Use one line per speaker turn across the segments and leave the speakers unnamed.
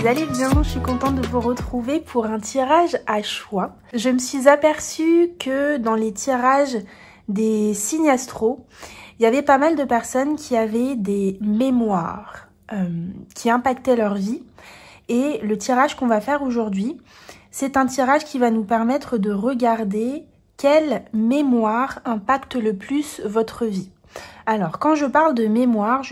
vous allez bien? Je suis contente de vous retrouver pour un tirage à choix. Je me suis aperçue que dans les tirages des signes astro, il y avait pas mal de personnes qui avaient des mémoires qui impactaient leur vie. Et le tirage qu'on va faire aujourd'hui, c'est un tirage qui va nous permettre de regarder quelle mémoire impacte le plus votre vie. Alors, quand je parle de mémoire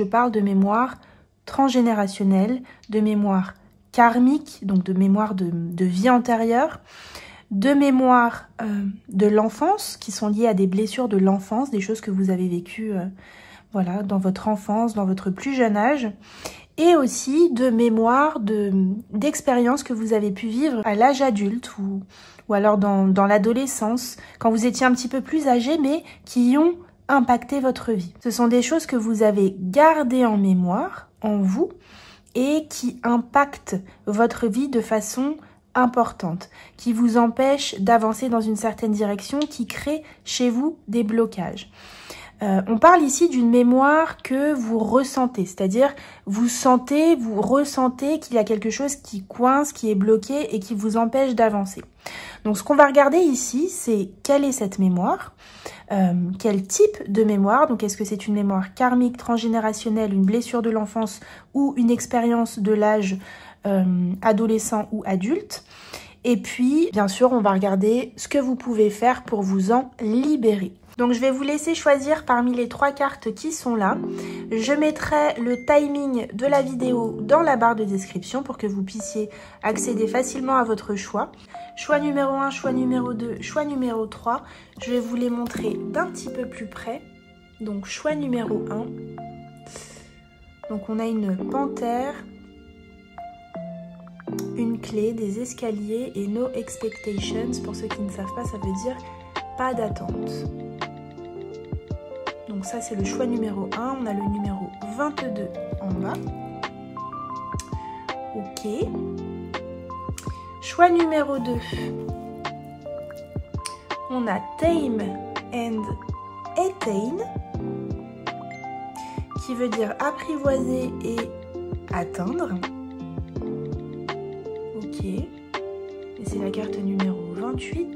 transgénérationnelle, de mémoire karmique, donc de mémoire de vie antérieure, de mémoire de l'enfance, qui sont liées à des blessures de l'enfance, des choses que vous avez vécues voilà, dans votre enfance, dans votre plus jeune âge, et aussi de mémoire d'expériences que vous avez pu vivre à l'âge adulte ou alors dans l'adolescence, quand vous étiez un petit peu plus âgé, mais qui ont impacté votre vie. Ce sont des choses que vous avez gardées en mémoire, en vous, et qui impactent votre vie de façon importante, qui vous empêchent d'avancer dans une certaine direction, qui créent chez vous des blocages. On parle ici d'une mémoire que vous ressentez, c'est-à-dire vous ressentez qu'il y a quelque chose qui coince, qui est bloqué et qui vous empêche d'avancer. Donc ce qu'on va regarder ici, c'est quelle est cette mémoire, quel type de mémoire, donc est-ce que c'est une mémoire karmique, transgénérationnelle, une blessure de l'enfance ou une expérience de l'âge adolescent ou adulte. Et puis, bien sûr, on va regarder ce que vous pouvez faire pour vous en libérer. Donc je vais vous laisser choisir parmi les 3 cartes qui sont là. Je mettrai le timing de la vidéo dans la barre de description pour que vous puissiez accéder facilement à votre choix. Choix numéro 1, choix numéro 2, choix numéro 3. Je vais vous les montrer d'un petit peu plus près. Donc choix numéro 1. Donc on a une panthère, une clé, des escaliers et no expectations. Pour ceux qui ne savent pas, ça veut dire pas d'attente. Donc ça c'est le choix numéro 1, on a le numéro 22 en bas. Ok. Choix numéro 2. On a Tame and Attain, qui veut dire apprivoiser et atteindre. Ok. Et c'est la carte numéro 28.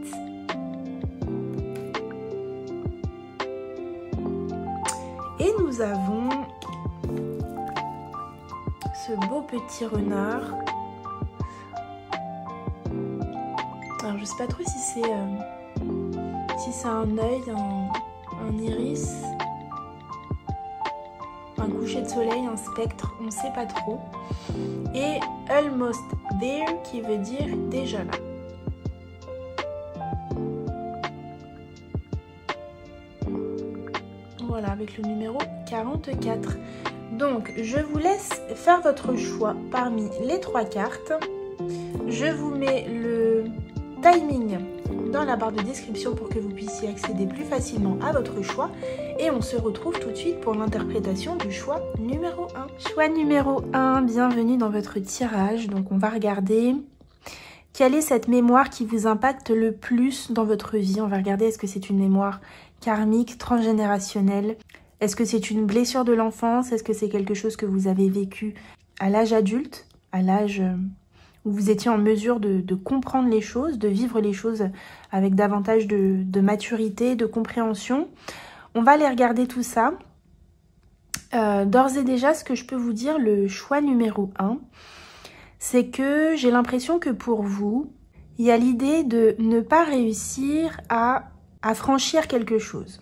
Et nous avons ce beau petit renard. Alors je sais pas trop si c'est un œil, un iris, un coucher de soleil, un spectre, on sait pas trop. Et Almost There qui veut dire déjà là. Voilà, avec le numéro 44. Donc, je vous laisse faire votre choix parmi les 3 cartes. Je vous mets le timing dans la barre de description pour que vous puissiez accéder plus facilement à votre choix. Et on se retrouve tout de suite pour l'interprétation du choix numéro 1. Choix numéro 1, bienvenue dans votre tirage. Donc, on va regarder quelle est cette mémoire qui vous impacte le plus dans votre vie. On va regarder est-ce que c'est une mémoire karmique, transgénérationnelle. Est-ce que c'est une blessure de l'enfance? Est-ce que c'est quelque chose que vous avez vécu à l'âge adulte, à l'âge où vous étiez en mesure de comprendre les choses, de vivre les choses avec davantage de maturité, de compréhension? On va aller regarder tout ça. D'ores et déjà, ce que je peux vous dire, le choix numéro 1, c'est que j'ai l'impression que pour vous, il y a l'idée de ne pas réussir à franchir quelque chose.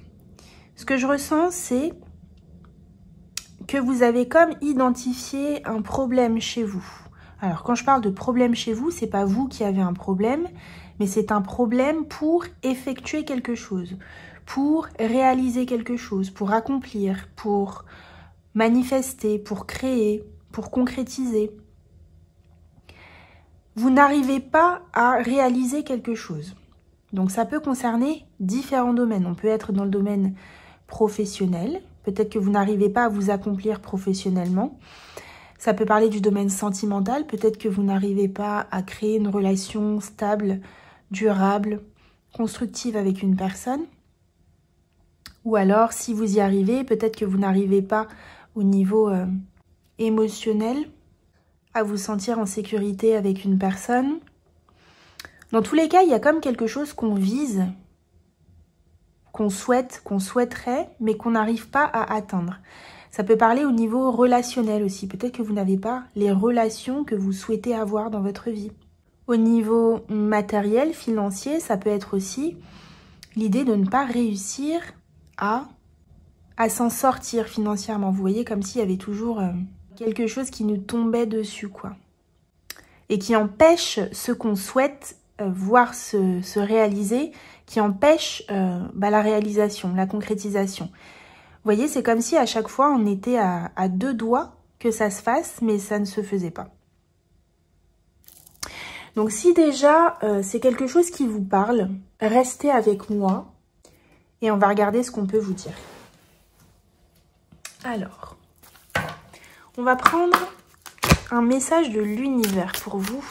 Ce que je ressens, c'est que vous avez comme identifié un problème chez vous. Alors, quand je parle de problème chez vous, c'est pas vous qui avez un problème, mais c'est un problème pour effectuer quelque chose, pour réaliser quelque chose, pour accomplir, pour manifester, pour créer, pour concrétiser. Vous n'arrivez pas à réaliser quelque chose. Donc ça peut concerner différents domaines. On peut être dans le domaine professionnel. Peut-être que vous n'arrivez pas à vous accomplir professionnellement. Ça peut parler du domaine sentimental. Peut-être que vous n'arrivez pas à créer une relation stable, durable, constructive avec une personne. Ou alors, si vous y arrivez, peut-être que vous n'arrivez pas au niveau émotionnel à vous sentir en sécurité avec une personne. Dans tous les cas, il y a comme quelque chose qu'on vise, qu'on souhaite, qu'on souhaiterait, mais qu'on n'arrive pas à atteindre. Ça peut parler au niveau relationnel aussi. Peut-être que vous n'avez pas les relations que vous souhaitez avoir dans votre vie. Au niveau matériel, financier, ça peut être aussi l'idée de ne pas réussir à s'en sortir financièrement. Vous voyez, comme s'il y avait toujours quelque chose qui nous tombait dessus, quoi. Et qui empêche ce qu'on souhaite voir se réaliser, qui empêche la réalisation, la concrétisation. Vous voyez, c'est comme si à chaque fois on était à deux doigts que ça se fasse, mais ça ne se faisait pas. Donc si déjà c'est quelque chose qui vous parle, restez avec moi et on va regarder ce qu'on peut vous dire. Alors, on va prendre un message de l'univers pour vous,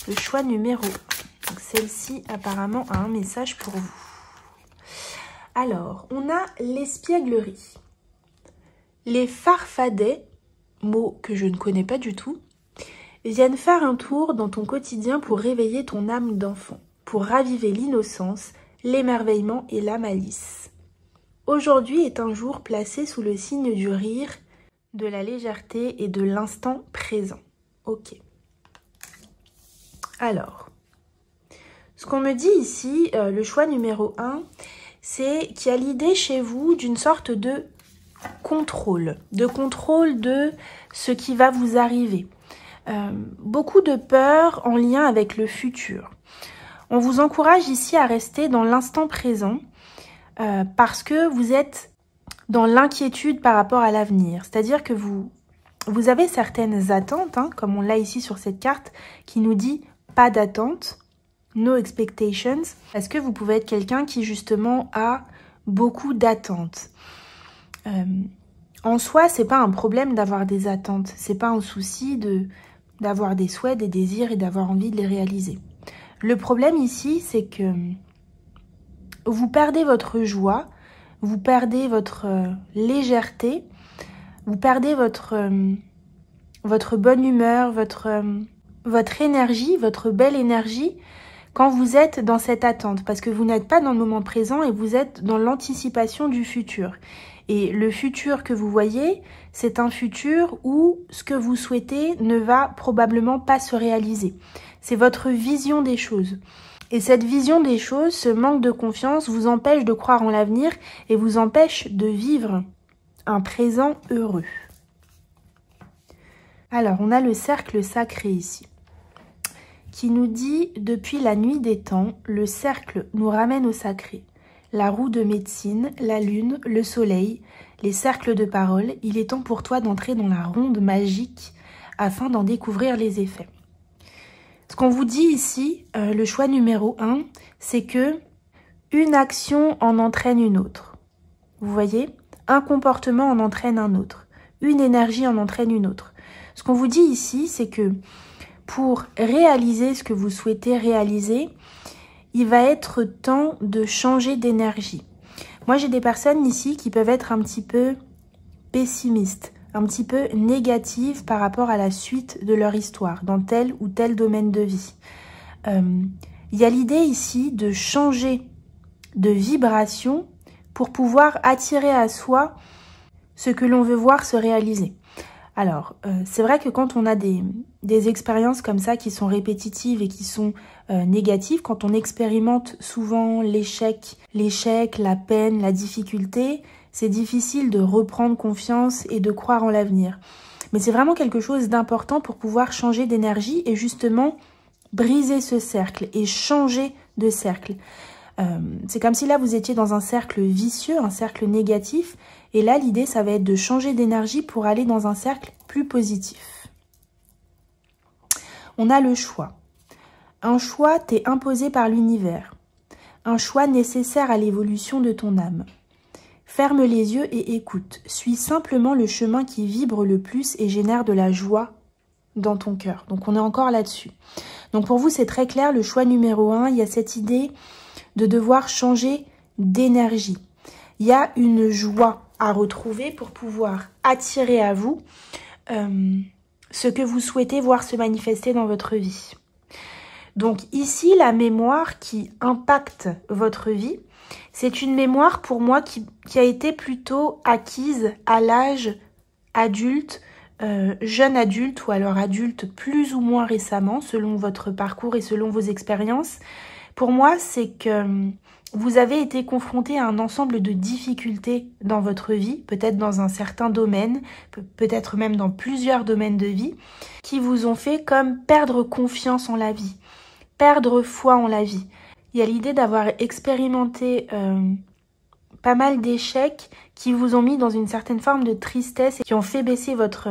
le choix numéro 1. Donc celle-ci apparemment a un message pour vous. Alors, on a l'espièglerie. Les farfadets, mot que je ne connais pas du tout, viennent faire un tour dans ton quotidien pour réveiller ton âme d'enfant, pour raviver l'innocence, l'émerveillement et la malice. Aujourd'hui est un jour placé sous le signe du rire, de la légèreté et de l'instant présent. Ok. Alors, ce qu'on me dit ici, le choix numéro 1, c'est qu'il y a l'idée chez vous d'une sorte de contrôle de ce qui va vous arriver. Beaucoup de peur en lien avec le futur. On vous encourage ici à rester dans l'instant présent parce que vous êtes dans l'inquiétude par rapport à l'avenir. C'est-à-dire que vous avez certaines attentes, hein, comme on l'a ici sur cette carte, qui nous dit pas d'attente. No expectations, parce que vous pouvez être quelqu'un qui justement a beaucoup d'attentes. En soi, c'est pas un problème d'avoir des attentes, c'est pas un souci d'avoir des souhaits, des désirs et d'avoir envie de les réaliser. Le problème ici, c'est que vous perdez votre joie, vous perdez votre légèreté, vous perdez votre bonne humeur, votre énergie, votre belle énergie, quand vous êtes dans cette attente, parce que vous n'êtes pas dans le moment présent et vous êtes dans l'anticipation du futur. Et le futur que vous voyez, c'est un futur où ce que vous souhaitez ne va probablement pas se réaliser. C'est votre vision des choses. Et cette vision des choses, ce manque de confiance vous empêche de croire en l'avenir et vous empêche de vivre un présent heureux. Alors, on a le cercle sacré ici, qui nous dit « Depuis la nuit des temps, le cercle nous ramène au sacré. La roue de médecine, la lune, le soleil, les cercles de parole, il est temps pour toi d'entrer dans la ronde magique afin d'en découvrir les effets. » Ce qu'on vous dit ici, le choix numéro 1, c'est que une action en entraîne une autre. Vous voyez? Un comportement en entraîne un autre. Une énergie en entraîne une autre. Ce qu'on vous dit ici, c'est que pour réaliser ce que vous souhaitez réaliser, il va être temps de changer d'énergie. Moi, j'ai des personnes ici qui peuvent être un petit peu pessimistes, un petit peu négatives par rapport à la suite de leur histoire, dans tel ou tel domaine de vie. Il y a l'idée ici de changer de vibration pour pouvoir attirer à soi ce que l'on veut voir se réaliser. Alors, c'est vrai que quand on a des expériences comme ça qui sont répétitives et qui sont négatives, quand on expérimente souvent l'échec, la peine, la difficulté, c'est difficile de reprendre confiance et de croire en l'avenir. Mais c'est vraiment quelque chose d'important pour pouvoir changer d'énergie et justement briser ce cercle et changer de cercle. C'est comme si là vous étiez dans un cercle vicieux, un cercle négatif, et là l'idée ça va être de changer d'énergie pour aller dans un cercle plus positif. On a le choix. Un choix t'est imposé par l'univers, un choix nécessaire à l'évolution de ton âme. Ferme les yeux et écoute, suis simplement le chemin qui vibre le plus et génère de la joie dans ton cœur. Donc on est encore là-dessus. Donc pour vous c'est très clair, le choix numéro 1, il y a cette idée de devoir changer d'énergie. Il y a une joie à retrouver pour pouvoir attirer à vous ce que vous souhaitez voir se manifester dans votre vie. Donc ici, la mémoire qui impacte votre vie, c'est une mémoire pour moi qui a été plutôt acquise à l'âge adulte, jeune adulte ou alors adulte plus ou moins récemment, selon votre parcours et selon vos expériences. Pour moi, c'est que vous avez été confronté à un ensemble de difficultés dans votre vie, peut-être dans un certain domaine, peut-être même dans plusieurs domaines de vie, qui vous ont fait comme perdre confiance en la vie, perdre foi en la vie. Il y a l'idée d'avoir expérimenté pas mal d'échecs qui vous ont mis dans une certaine forme de tristesse et qui ont fait baisser votre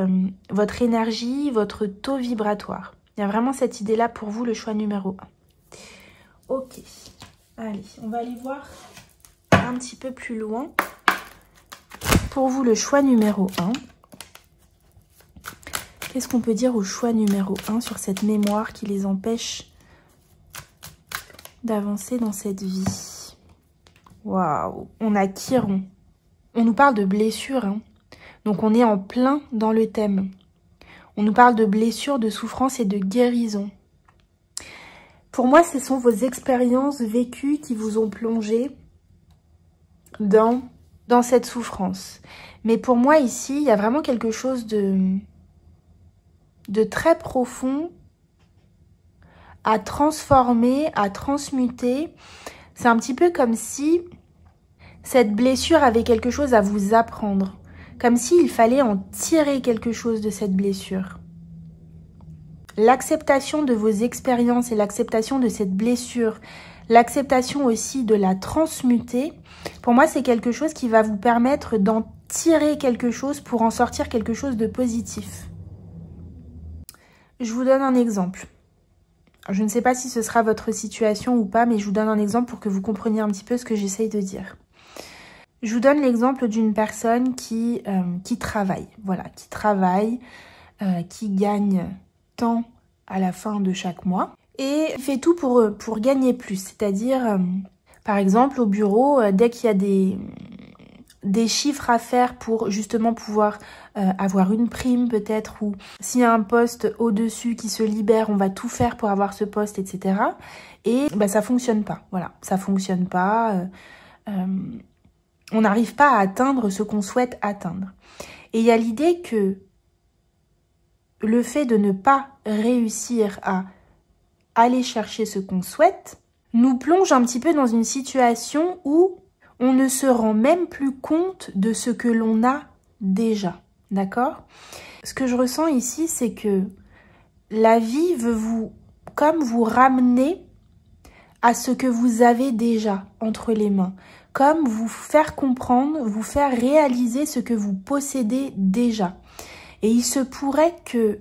énergie, votre taux vibratoire. Il y a vraiment cette idée-là pour vous, le choix numéro 1. Ok. Allez, on va aller voir un petit peu plus loin. Pour vous, le choix numéro 1. Qu'est-ce qu'on peut dire au choix numéro 1 sur cette mémoire qui les empêche d'avancer dans cette vie? Waouh, on a Chiron. On nous parle de blessures, hein. Donc on est en plein dans le thème. On nous parle de blessures, de souffrance et de guérison. Pour moi, ce sont vos expériences vécues qui vous ont plongé dans cette souffrance. Mais pour moi, ici, il y a vraiment quelque chose de très profond à transformer, à transmuter. C'est un petit peu comme si cette blessure avait quelque chose à vous apprendre. Comme s'il fallait en tirer quelque chose de cette blessure. L'acceptation de vos expériences et l'acceptation de cette blessure, l'acceptation aussi de la transmuter, pour moi, c'est quelque chose qui va vous permettre d'en tirer quelque chose pour en sortir quelque chose de positif. Je vous donne un exemple. Je ne sais pas si ce sera votre situation ou pas, mais je vous donne un exemple pour que vous compreniez un petit peu ce que j'essaye de dire. Je vous donne l'exemple d'une personne qui travaille, voilà, qui gagne tant à la fin de chaque mois et fait tout pour gagner plus. C'est-à-dire, par exemple, au bureau, dès qu'il y a des chiffres à faire pour justement pouvoir avoir une prime peut-être, ou s'il y a un poste au-dessus qui se libère, on va tout faire pour avoir ce poste, etc. Et bah, ça fonctionne pas, voilà, ça fonctionne pas, on n'arrive pas à atteindre ce qu'on souhaite atteindre. Et il y a l'idée que le fait de ne pas réussir à aller chercher ce qu'on souhaite nous plonge un petit peu dans une situation où on ne se rend même plus compte de ce que l'on a déjà, d'accord? Ce que je ressens ici, c'est que la vie veut vous ramener à ce que vous avez déjà entre les mains, comme vous faire comprendre, vous faire réaliser ce que vous possédez déjà. Et il se pourrait que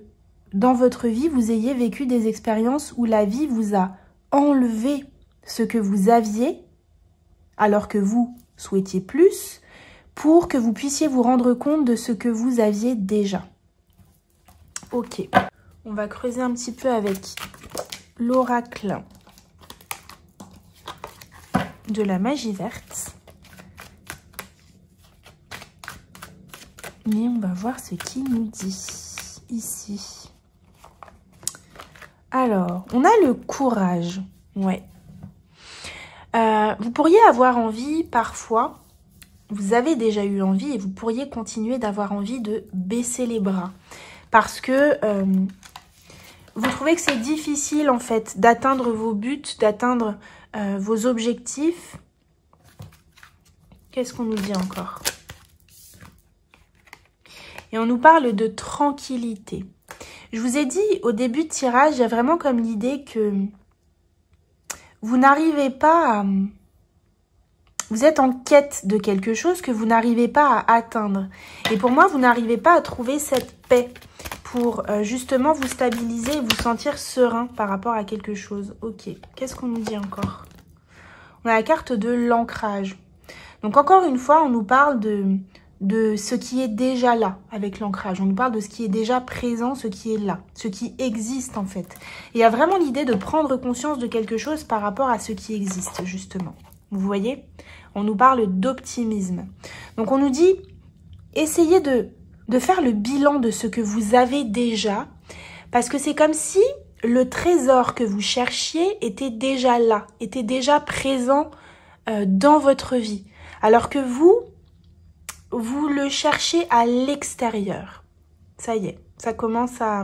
dans votre vie, vous ayez vécu des expériences où la vie vous a enlevé ce que vous aviez, alors que vous souhaitiez plus, pour que vous puissiez vous rendre compte de ce que vous aviez déjà. Ok, on va creuser un petit peu avec l'oracle de la magie verte. Et on va voir ce qu'il nous dit ici. Alors, on a le courage. Ouais. Vous pourriez avoir envie parfois, vous avez déjà eu envie et vous pourriez continuer d'avoir envie de baisser les bras. Parce que vous trouvez que c'est difficile en fait d'atteindre vos buts, d'atteindre vos objectifs. Qu'est-ce qu'on nous dit encore ? Et on nous parle de tranquillité. Je vous ai dit au début de tirage, il y a vraiment comme l'idée que vous n'arrivez pas à... Vous êtes en quête de quelque chose que vous n'arrivez pas à atteindre. Et pour moi, vous n'arrivez pas à trouver cette paix pour justement vous stabiliser et vous sentir serein par rapport à quelque chose. Ok, qu'est-ce qu'on nous dit encore ? On a la carte de l'ancrage. Donc encore une fois, on nous parle de ce qui est déjà là avec l'ancrage. On nous parle de ce qui est déjà présent, ce qui est là, ce qui existe en fait. Et il y a vraiment l'idée de prendre conscience de quelque chose par rapport à ce qui existe justement. Vous voyez ? On nous parle d'optimisme. Donc on nous dit, essayez de de faire le bilan de ce que vous avez déjà, parce que c'est comme si le trésor que vous cherchiez était déjà là, était déjà présent dans votre vie, alors que vous le cherchez à l'extérieur. Ça y est, ça commence à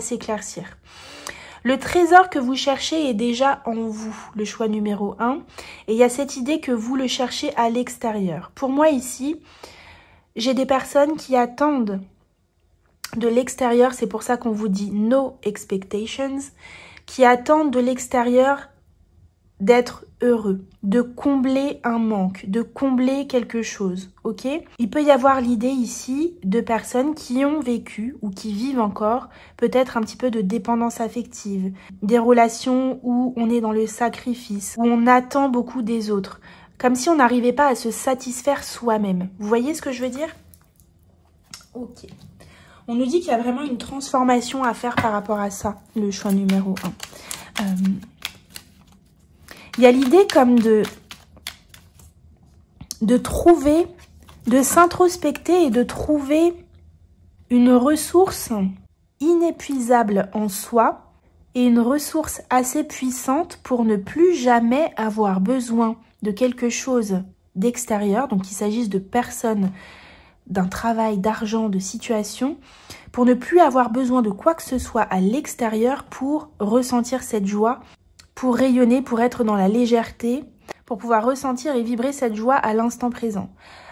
s'éclaircir. Le trésor que vous cherchez est déjà en vous, le choix numéro 1. Et il y a cette idée que vous le cherchez à l'extérieur. Pour moi ici, j'ai des personnes qui attendent de l'extérieur, c'est pour ça qu'on vous dit no expectations, qui attendent de l'extérieur d'être heureux, de combler un manque, de combler quelque chose, ok? Il peut y avoir l'idée ici de personnes qui ont vécu ou qui vivent encore peut-être un petit peu de dépendance affective, des relations où on est dans le sacrifice, où on attend beaucoup des autres, comme si on n'arrivait pas à se satisfaire soi-même. Vous voyez ce que je veux dire? Ok. On nous dit qu'il y a vraiment une transformation à faire par rapport à ça, le choix numéro 1. Il y a l'idée comme de trouver, de s'introspecter et de trouver une ressource inépuisable en soi et une ressource assez puissante pour ne plus jamais avoir besoin de quelque chose d'extérieur, donc qu'il s'agisse de personnes, d'un travail, d'argent, de situation, pour ne plus avoir besoin de quoi que ce soit à l'extérieur pour ressentir cette joie, pour rayonner, pour être dans la légèreté, pour pouvoir ressentir et vibrer cette joie à l'instant présent.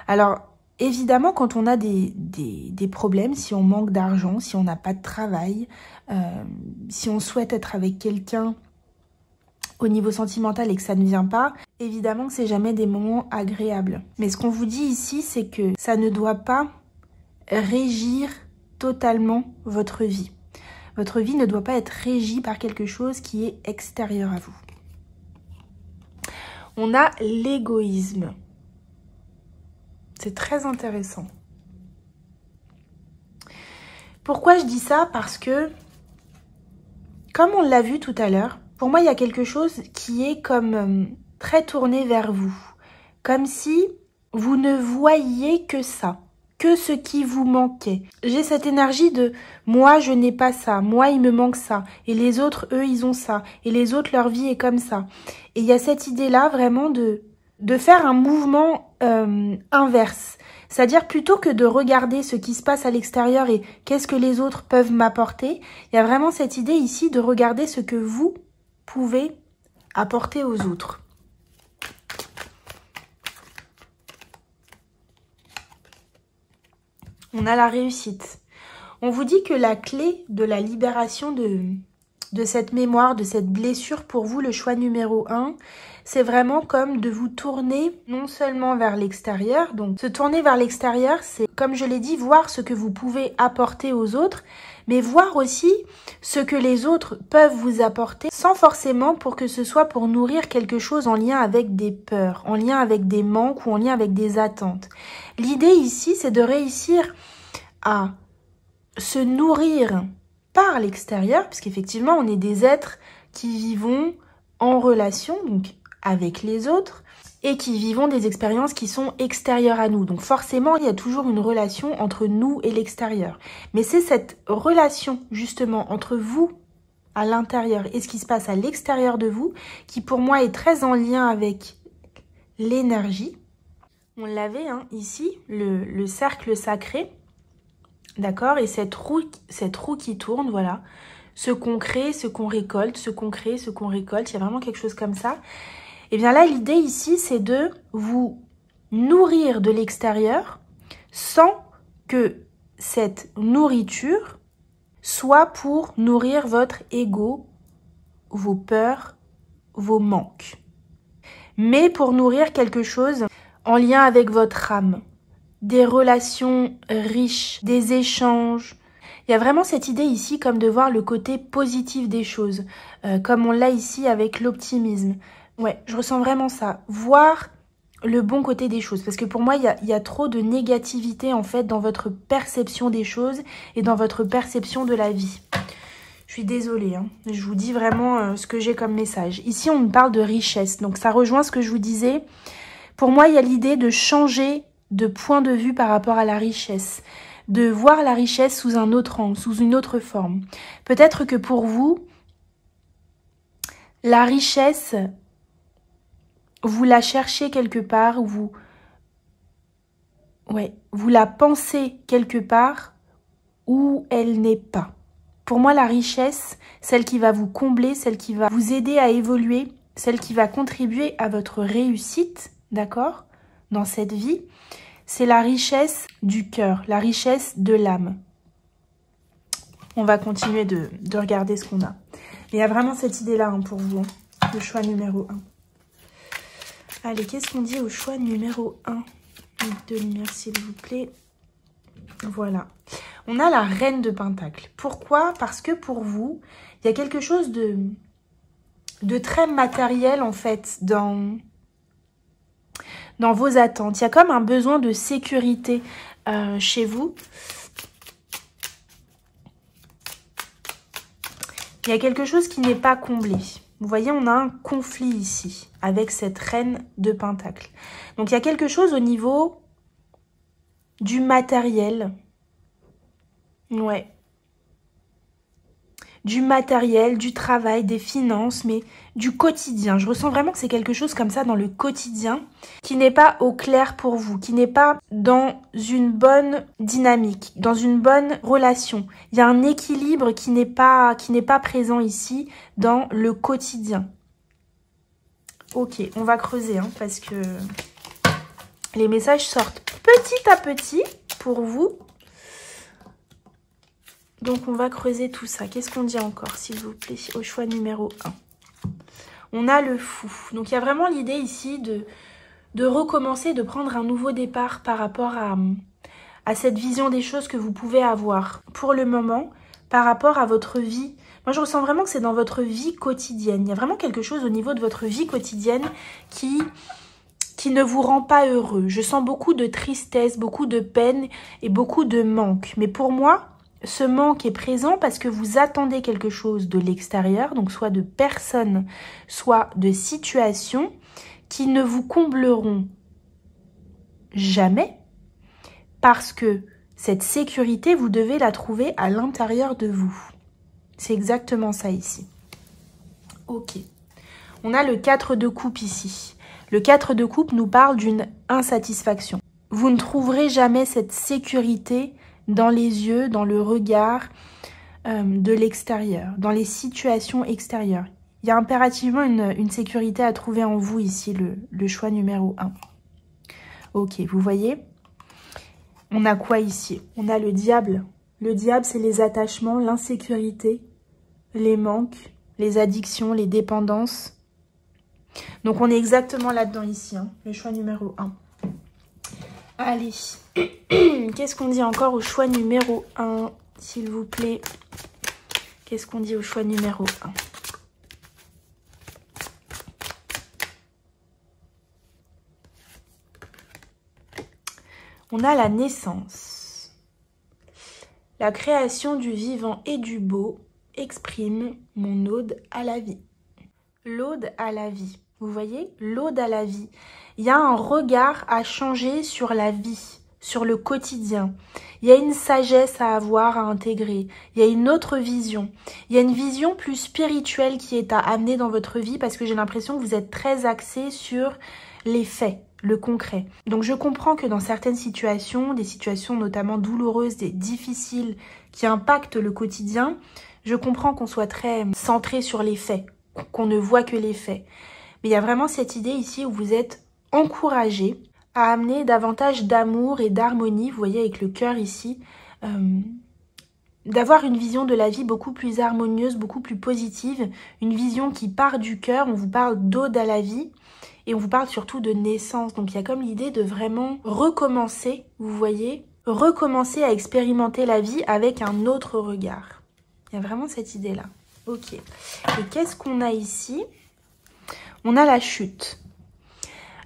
Alors, évidemment, quand on a des problèmes, si on manque d'argent, si on n'a pas de travail, si on souhaite être avec quelqu'un au niveau sentimental et que ça ne vient pas, évidemment que c'est jamais des moments agréables. Mais ce qu'on vous dit ici, c'est que ça ne doit pas régir totalement votre vie. Votre vie ne doit pas être régie par quelque chose qui est extérieur à vous. On a l'égoïsme. C'est très intéressant. Pourquoi je dis ça? Parce que, comme on l'a vu tout à l'heure, pour moi, il y a quelque chose qui est comme très tourné vers vous. Comme si vous ne voyiez que ça. Que ce qui vous manquait. J'ai cette énergie de moi je n'ai pas ça, moi il me manque ça, et les autres eux ils ont ça, et les autres leur vie est comme ça. Et il y a cette idée là vraiment de faire un mouvement inverse. C'est-à-dire plutôt que de regarder ce qui se passe à l'extérieur et qu'est-ce que les autres peuvent m'apporter, il y a vraiment cette idée ici de regarder ce que vous pouvez apporter aux autres. On a la réussite. On vous dit que la clé de la libération de cette mémoire, de cette blessure pour vous, le choix numéro 1, c'est vraiment comme de vous tourner non seulement vers l'extérieur. Donc se tourner vers l'extérieur, c'est comme je l'ai dit, voir ce que vous pouvez apporter aux autres, mais voir aussi ce que les autres peuvent vous apporter sans forcément pour que ce soit pour nourrir quelque chose en lien avec des peurs, en lien avec des manques ou en lien avec des attentes. L'idée ici, c'est de réussir à se nourrir par l'extérieur, puisqu'effectivement, on est des êtres qui vivons en relation, donc avec les autres, et qui vivons des expériences qui sont extérieures à nous. Donc forcément, il y a toujours une relation entre nous et l'extérieur. Mais c'est cette relation, justement, entre vous à l'intérieur et ce qui se passe à l'extérieur de vous, qui pour moi est très en lien avec l'énergie. On l'avait ici, le cercle sacré, d'accord? Et cette roue qui tourne, voilà. Ce qu'on crée, ce qu'on récolte, ce qu'on crée, ce qu'on récolte, il y a vraiment quelque chose comme ça. Et bien là, l'idée ici, c'est de vous nourrir de l'extérieur sans que cette nourriture soit pour nourrir votre ego, vos peurs, vos manques. Mais pour nourrir quelque chose en lien avec votre âme, des relations riches, des échanges. Il y a vraiment cette idée ici comme de voir le côté positif des choses, comme on l'a ici avec l'optimisme. Ouais, je ressens vraiment ça, voir le bon côté des choses. Parce que pour moi, il y a trop de négativité en fait dans votre perception des choses et dans votre perception de la vie. Je suis désolée, je vous dis vraiment ce que j'ai comme message. Ici, on me parle de richesse, donc ça rejoint ce que je vous disais. Pour moi, il y a l'idée de changer de point de vue par rapport à la richesse. de voir la richesse sous un autre angle, sous une autre forme. Peut-être que pour vous, la richesse, vous la cherchez quelque part, vous la pensez quelque part où elle n'est pas. Pour moi, la richesse, celle qui va vous combler, celle qui va vous aider à évoluer, celle qui va contribuer à votre réussite, d'accord, dans cette vie, c'est la richesse du cœur, la richesse de l'âme. On va continuer de regarder ce qu'on a. Il y a vraiment cette idée-là hein, pour vous, hein, le choix numéro 1. Allez, qu'est-ce qu'on dit au choix numéro 1 ? De lumière, s'il vous plaît. Voilà. On a la reine de Pentacle. Pourquoi? Parce que pour vous, il y a quelque chose de très matériel, en fait, dans vos attentes. Il y a comme un besoin de sécurité chez vous. Il y a quelque chose qui n'est pas comblé. Vous voyez, on a un conflit ici, avec cette reine de Pentacle. Donc, il y a quelque chose au niveau du matériel. Ouais. Du matériel, du travail, des finances, mais du quotidien. Je ressens vraiment que c'est quelque chose comme ça dans le quotidien qui n'est pas au clair pour vous, qui n'est pas dans une bonne dynamique, dans une bonne relation. Il y a un équilibre qui n'est pas présent ici dans le quotidien. Ok, on va creuser hein, parce que les messages sortent petit à petit pour vous. Donc, on va creuser tout ça. Qu'est-ce qu'on dit encore, s'il vous plaît, au choix numéro 1? On a le fou. Donc, il y a vraiment l'idée ici de recommencer, de prendre un nouveau départ par rapport à cette vision des choses que vous pouvez avoir pour le moment, par rapport à votre vie. Moi, je ressens vraiment que c'est dans votre vie quotidienne. Il y a vraiment quelque chose au niveau de votre vie quotidienne qui ne vous rend pas heureux. Je sens beaucoup de tristesse, beaucoup de peine et beaucoup de manque. Mais pour moi, ce manque est présent parce que vous attendez quelque chose de l'extérieur, donc soit de personnes, soit de situations qui ne vous combleront jamais parce que cette sécurité, vous devez la trouver à l'intérieur de vous. C'est exactement ça ici. Ok. On a le 4 de coupe ici. Le 4 de coupe nous parle d'une insatisfaction. Vous ne trouverez jamais cette sécurité dans les yeux, dans le regard de l'extérieur, dans les situations extérieures. Il y a impérativement une sécurité à trouver en vous ici, le choix numéro 1. Ok, vous voyez, on a quoi ici? On a le diable. Le diable, c'est les attachements, l'insécurité, les manques, les addictions, les dépendances. Donc, on est exactement là-dedans ici, hein, le choix numéro 1. Allez, qu'est-ce qu'on dit encore au choix numéro 1, s'il vous plaît? Qu'est-ce qu'on dit au choix numéro 1? On a la naissance. La création du vivant et du beau exprime mon ode à la vie. L'ode à la vie. Vous voyez, l'ode à la vie. Il y a un regard à changer sur la vie, sur le quotidien. Il y a une sagesse à avoir, à intégrer. Il y a une autre vision. Il y a une vision plus spirituelle qui est à amener dans votre vie parce que j'ai l'impression que vous êtes très axé sur les faits, le concret. Donc je comprends que dans certaines situations, des situations notamment douloureuses et difficiles qui impactent le quotidien, je comprends qu'on soit très centré sur les faits, qu'on ne voit que les faits. Mais il y a vraiment cette idée ici où vous êtes encouragé à amener davantage d'amour et d'harmonie, vous voyez avec le cœur ici, d'avoir une vision de la vie beaucoup plus harmonieuse, beaucoup plus positive, une vision qui part du cœur. On vous parle d'ode à la vie et on vous parle surtout de naissance. Donc il y a comme l'idée de vraiment recommencer, vous voyez, recommencer à expérimenter la vie avec un autre regard. Il y a vraiment cette idée-là. Ok. Et qu'est-ce qu'on a ici? On a la chute.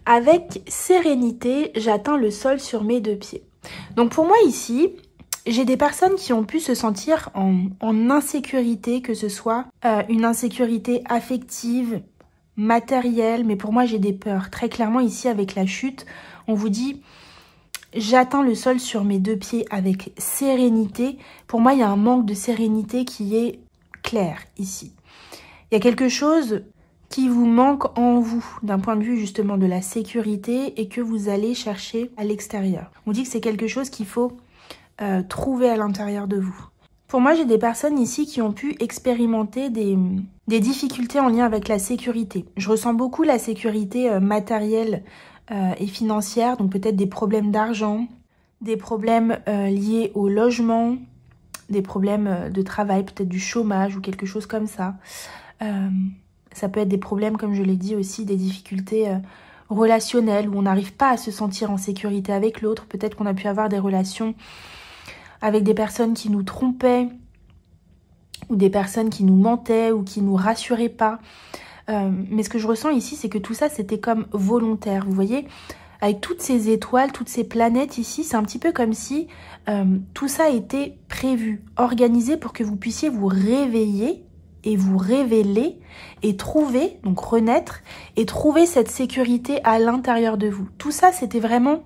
Avec sérénité, j'atteins le sol sur mes deux pieds. Donc pour moi ici, j'ai des personnes qui ont pu se sentir en insécurité, que ce soit une insécurité affective, matérielle, mais pour moi j'ai des peurs. Très clairement ici avec la chute, on vous dit J'atteins le sol sur mes deux pieds avec sérénité. Pour moi, il y a un manque de sérénité qui est clair ici. Il y a quelque chose qui vous manque en vous, d'un point de vue justement de la sécurité et que vous allez chercher à l'extérieur. On dit que c'est quelque chose qu'il faut trouver à l'intérieur de vous. Pour moi, j'ai des personnes ici qui ont pu expérimenter des difficultés en lien avec la sécurité. Je ressens beaucoup la sécurité matérielle et financière, donc peut-être des problèmes d'argent, des problèmes liés au logement, des problèmes de travail, peut-être du chômage ou quelque chose comme ça. Ça peut être des problèmes, comme je l'ai dit aussi, des difficultés relationnelles où on n'arrive pas à se sentir en sécurité avec l'autre. Peut-être qu'on a pu avoir des relations avec des personnes qui nous trompaient ou des personnes qui nous mentaient ou qui nous rassuraient pas. Mais ce que je ressens ici, c'est que tout ça, c'était comme volontaire. Vous voyez, avec toutes ces étoiles, toutes ces planètes ici, c'est un petit peu comme si tout ça était prévu, organisé pour que vous puissiez vous réveiller et vous révéler et trouver, donc renaître, et trouver cette sécurité à l'intérieur de vous. Tout ça, c'était vraiment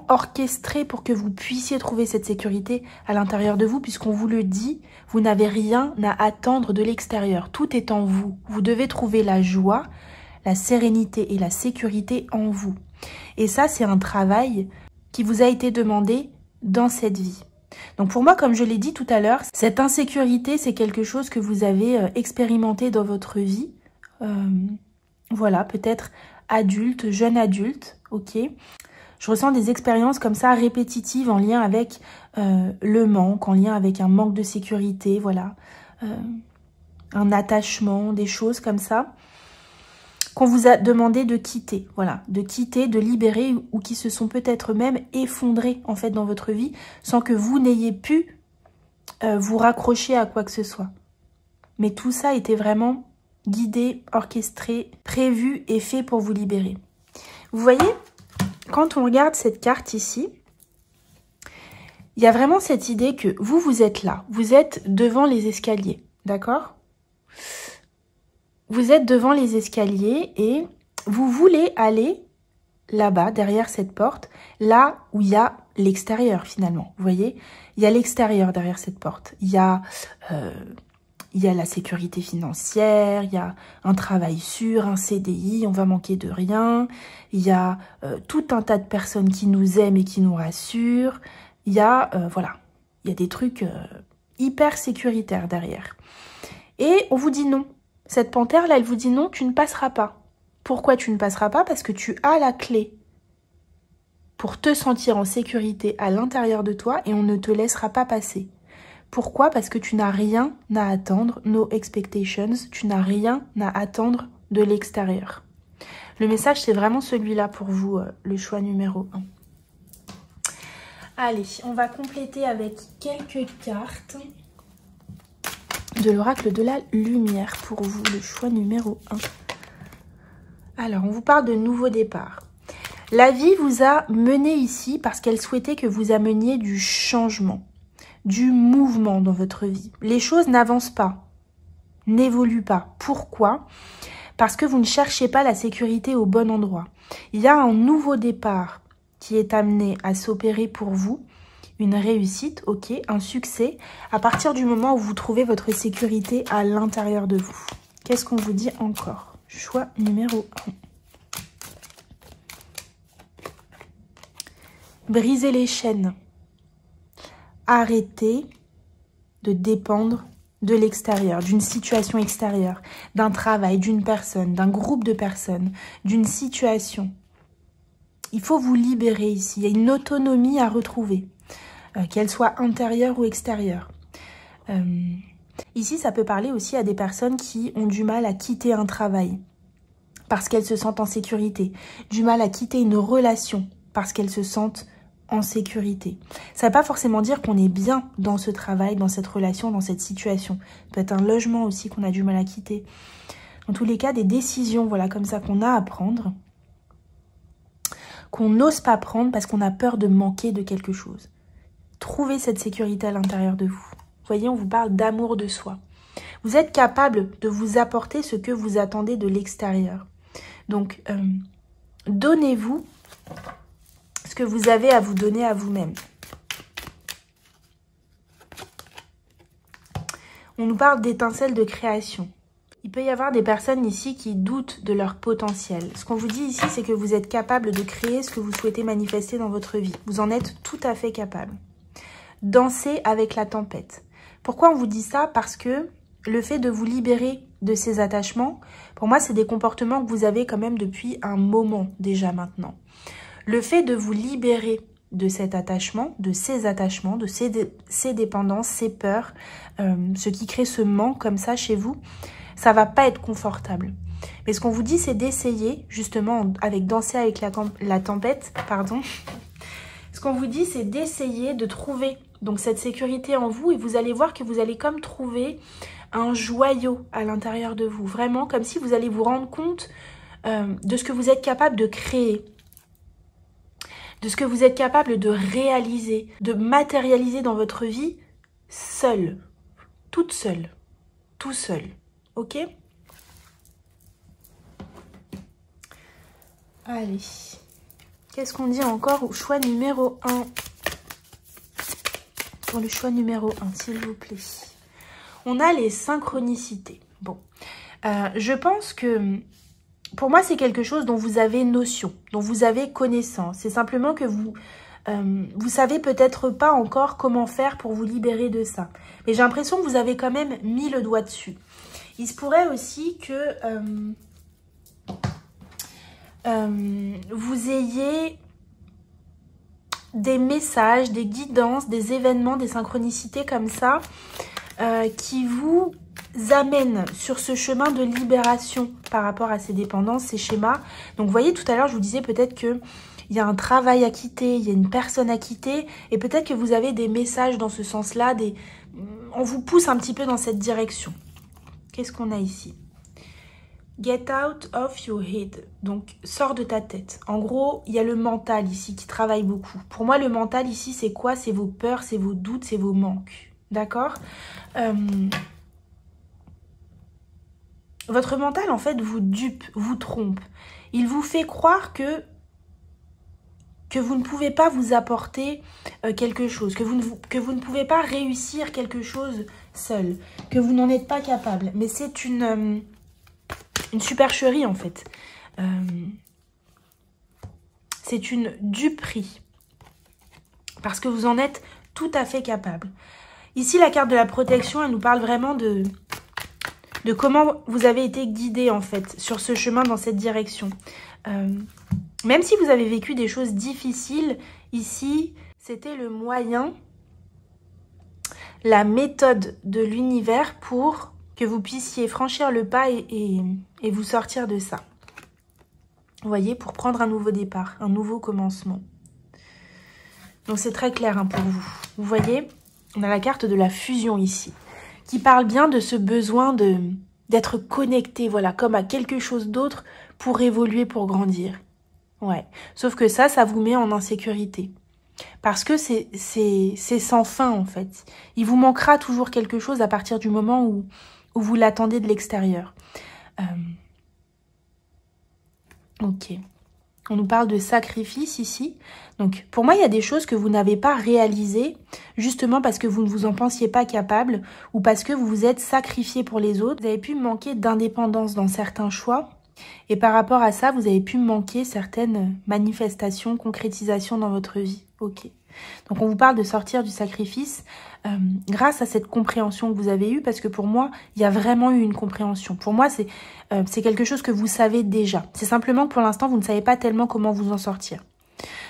orchestré pour que vous puissiez trouver cette sécurité à l'intérieur de vous, puisqu'on vous le dit, vous n'avez rien à attendre de l'extérieur. Tout est en vous. Vous devez trouver la joie, la sérénité et la sécurité en vous. Et ça, c'est un travail qui vous a été demandé dans cette vie. Donc pour moi, comme je l'ai dit tout à l'heure, cette insécurité, c'est quelque chose que vous avez expérimenté dans votre vie. Voilà, peut-être adulte, jeune adulte, ok. Je ressens des expériences comme ça répétitives en lien avec le manque, en lien avec un manque de sécurité, voilà. Un attachement, des choses comme ça qu'on vous a demandé de quitter, voilà, de quitter, de libérer ou qui se sont peut-être même effondrés en fait dans votre vie sans que vous n'ayez pu vous raccrocher à quoi que ce soit. Mais tout ça était vraiment guidé, orchestré, prévu et fait pour vous libérer. Vous voyez, quand on regarde cette carte ici, il y a vraiment cette idée que vous êtes là, vous êtes devant les escaliers, d'accord ? Vous êtes devant les escaliers et vous voulez aller là-bas, derrière cette porte, là où il y a l'extérieur finalement. Vous voyez, il y a l'extérieur derrière cette porte. Il y a la sécurité financière, il y a un travail sûr, un CDI, on va manquer de rien. Il y a tout un tas de personnes qui nous aiment et qui nous rassurent. Il y a, voilà, il y a des trucs hyper sécuritaires derrière. Et on vous dit non. Cette panthère-là, elle vous dit non, tu ne passeras pas. Pourquoi tu ne passeras pas? Parce que tu as la clé pour te sentir en sécurité à l'intérieur de toi et on ne te laissera pas passer. Pourquoi? Parce que tu n'as rien à attendre, no expectations, tu n'as rien à attendre de l'extérieur. Le message, c'est vraiment celui-là pour vous, le choix numéro 1. Allez, on va compléter avec quelques cartes de l'oracle de la lumière pour vous, le choix numéro 1. Alors, on vous parle de nouveau départ. La vie vous a mené ici parce qu'elle souhaitait que vous ameniez du changement, du mouvement dans votre vie. Les choses n'avancent pas, n'évoluent pas. Pourquoi? Parce que vous ne cherchez pas la sécurité au bon endroit. Il y a un nouveau départ qui est amené à s'opérer pour vous. Une réussite, ok, un succès, à partir du moment où vous trouvez votre sécurité à l'intérieur de vous. Qu'est-ce qu'on vous dit encore? Choix numéro 1. Brisez les chaînes. Arrêtez de dépendre de l'extérieur, d'une situation extérieure, d'un travail, d'une personne, d'un groupe de personnes, d'une situation. Il faut vous libérer ici. Il y a une autonomie à retrouver. Qu'elle soit intérieure ou extérieure. Ici, ça peut parler aussi à des personnes qui ont du mal à quitter un travail parce qu'elles se sentent en sécurité, du mal à quitter une relation parce qu'elles se sentent en sécurité. Ça ne veut pas forcément dire qu'on est bien dans ce travail, dans cette relation, dans cette situation. Ça peut être un logement aussi qu'on a du mal à quitter. Dans tous les cas, des décisions, voilà, comme ça qu'on a à prendre, qu'on n'ose pas prendre parce qu'on a peur de manquer de quelque chose. Trouvez cette sécurité à l'intérieur de vous. Vous voyez, on vous parle d'amour de soi. Vous êtes capable de vous apporter ce que vous attendez de l'extérieur. Donc, donnez-vous ce que vous avez à vous donner à vous-même. On nous parle d'étincelles de création. Il peut y avoir des personnes ici qui doutent de leur potentiel. Ce qu'on vous dit ici, c'est que vous êtes capable de créer ce que vous souhaitez manifester dans votre vie. Vous en êtes tout à fait capable. Dansez avec la tempête. Pourquoi on vous dit ça? Parce que le fait de vous libérer de ces attachements, pour moi, c'est des comportements que vous avez quand même depuis un moment déjà maintenant. Le fait de vous libérer de cet attachement, de ces dépendances, ces peurs, ce qui crée ce manque comme ça chez vous, ça va pas être confortable. Mais ce qu'on vous dit, c'est d'essayer, justement, avec danser avec la tempête, pardon. Ce qu'on vous dit, c'est d'essayer de trouver donc cette sécurité en vous et vous allez voir que vous allez comme trouver un joyau à l'intérieur de vous. Vraiment, comme si vous allez vous rendre compte de ce que vous êtes capable de créer, de ce que vous êtes capable de réaliser, de matérialiser dans votre vie seule, toute seule, tout seul. Ok? Allez. Qu'est-ce qu'on dit encore au choix numéro 1? Pour le choix numéro 1, s'il vous plaît. On a les synchronicités. Bon. Je pense que pour moi, c'est quelque chose dont vous avez notion, dont vous avez connaissance. C'est simplement que vous savez peut-être pas encore comment faire pour vous libérer de ça. Mais j'ai l'impression que vous avez quand même mis le doigt dessus. Il se pourrait aussi que vous ayez des messages, des guidances, des événements, des synchronicités comme ça qui vous amènent sur ce chemin de libération par rapport à ces dépendances, ces schémas. Donc vous voyez, tout à l'heure, je vous disais peut-être qu'il y a un travail à quitter, il y a une personne à quitter, et peut-être que vous avez des messages dans ce sens-là, on vous pousse un petit peu dans cette direction. Qu'est-ce qu'on a ici? Get out of your head. Donc, sors de ta tête. En gros, il y a le mental ici qui travaille beaucoup. Pour moi, le mental ici, c'est quoi? C'est vos peurs, c'est vos doutes, c'est vos manques. D'accord? Votre mental, en fait, vous dupe, vous trompe. Il vous fait croire que vous ne pouvez pas vous apporter quelque chose, que vous ne pouvez pas réussir quelque chose seul, que vous n'en êtes pas capable. Mais c'est une supercherie, en fait. C'est une duperie. Parce que vous en êtes tout à fait capable. Ici, la carte de la protection, elle nous parle vraiment de comment vous avez été guidé, en fait, sur ce chemin, dans cette direction. Même si vous avez vécu des choses difficiles, ici, c'était le moyen, la méthode de l'univers pour que vous puissiez franchir le pas et vous sortir de ça. Vous voyez, pour prendre un nouveau départ, un nouveau commencement. Donc c'est très clair hein, pour vous. Vous voyez, on a la carte de la fusion ici, qui parle bien de ce besoin d'être connecté, voilà, comme à quelque chose d'autre pour évoluer, pour grandir. Ouais, sauf que ça vous met en insécurité. Parce que c'est sans fin en fait. Il vous manquera toujours quelque chose à partir du moment où vous l'attendez de l'extérieur. Ok. On nous parle de sacrifice ici. Donc, pour moi, il y a des choses que vous n'avez pas réalisées, justement parce que vous ne vous en pensiez pas capable ou parce que vous vous êtes sacrifié pour les autres. Vous avez pu manquer d'indépendance dans certains choix. Et par rapport à ça, vous avez pu manquer certaines manifestations, concrétisations dans votre vie. Ok. Donc, on vous parle de sortir du sacrifice grâce à cette compréhension que vous avez eue, parce que pour moi, il y a vraiment eu une compréhension. Pour moi, c'est quelque chose que vous savez déjà. C'est simplement que pour l'instant, vous ne savez pas tellement comment vous en sortir.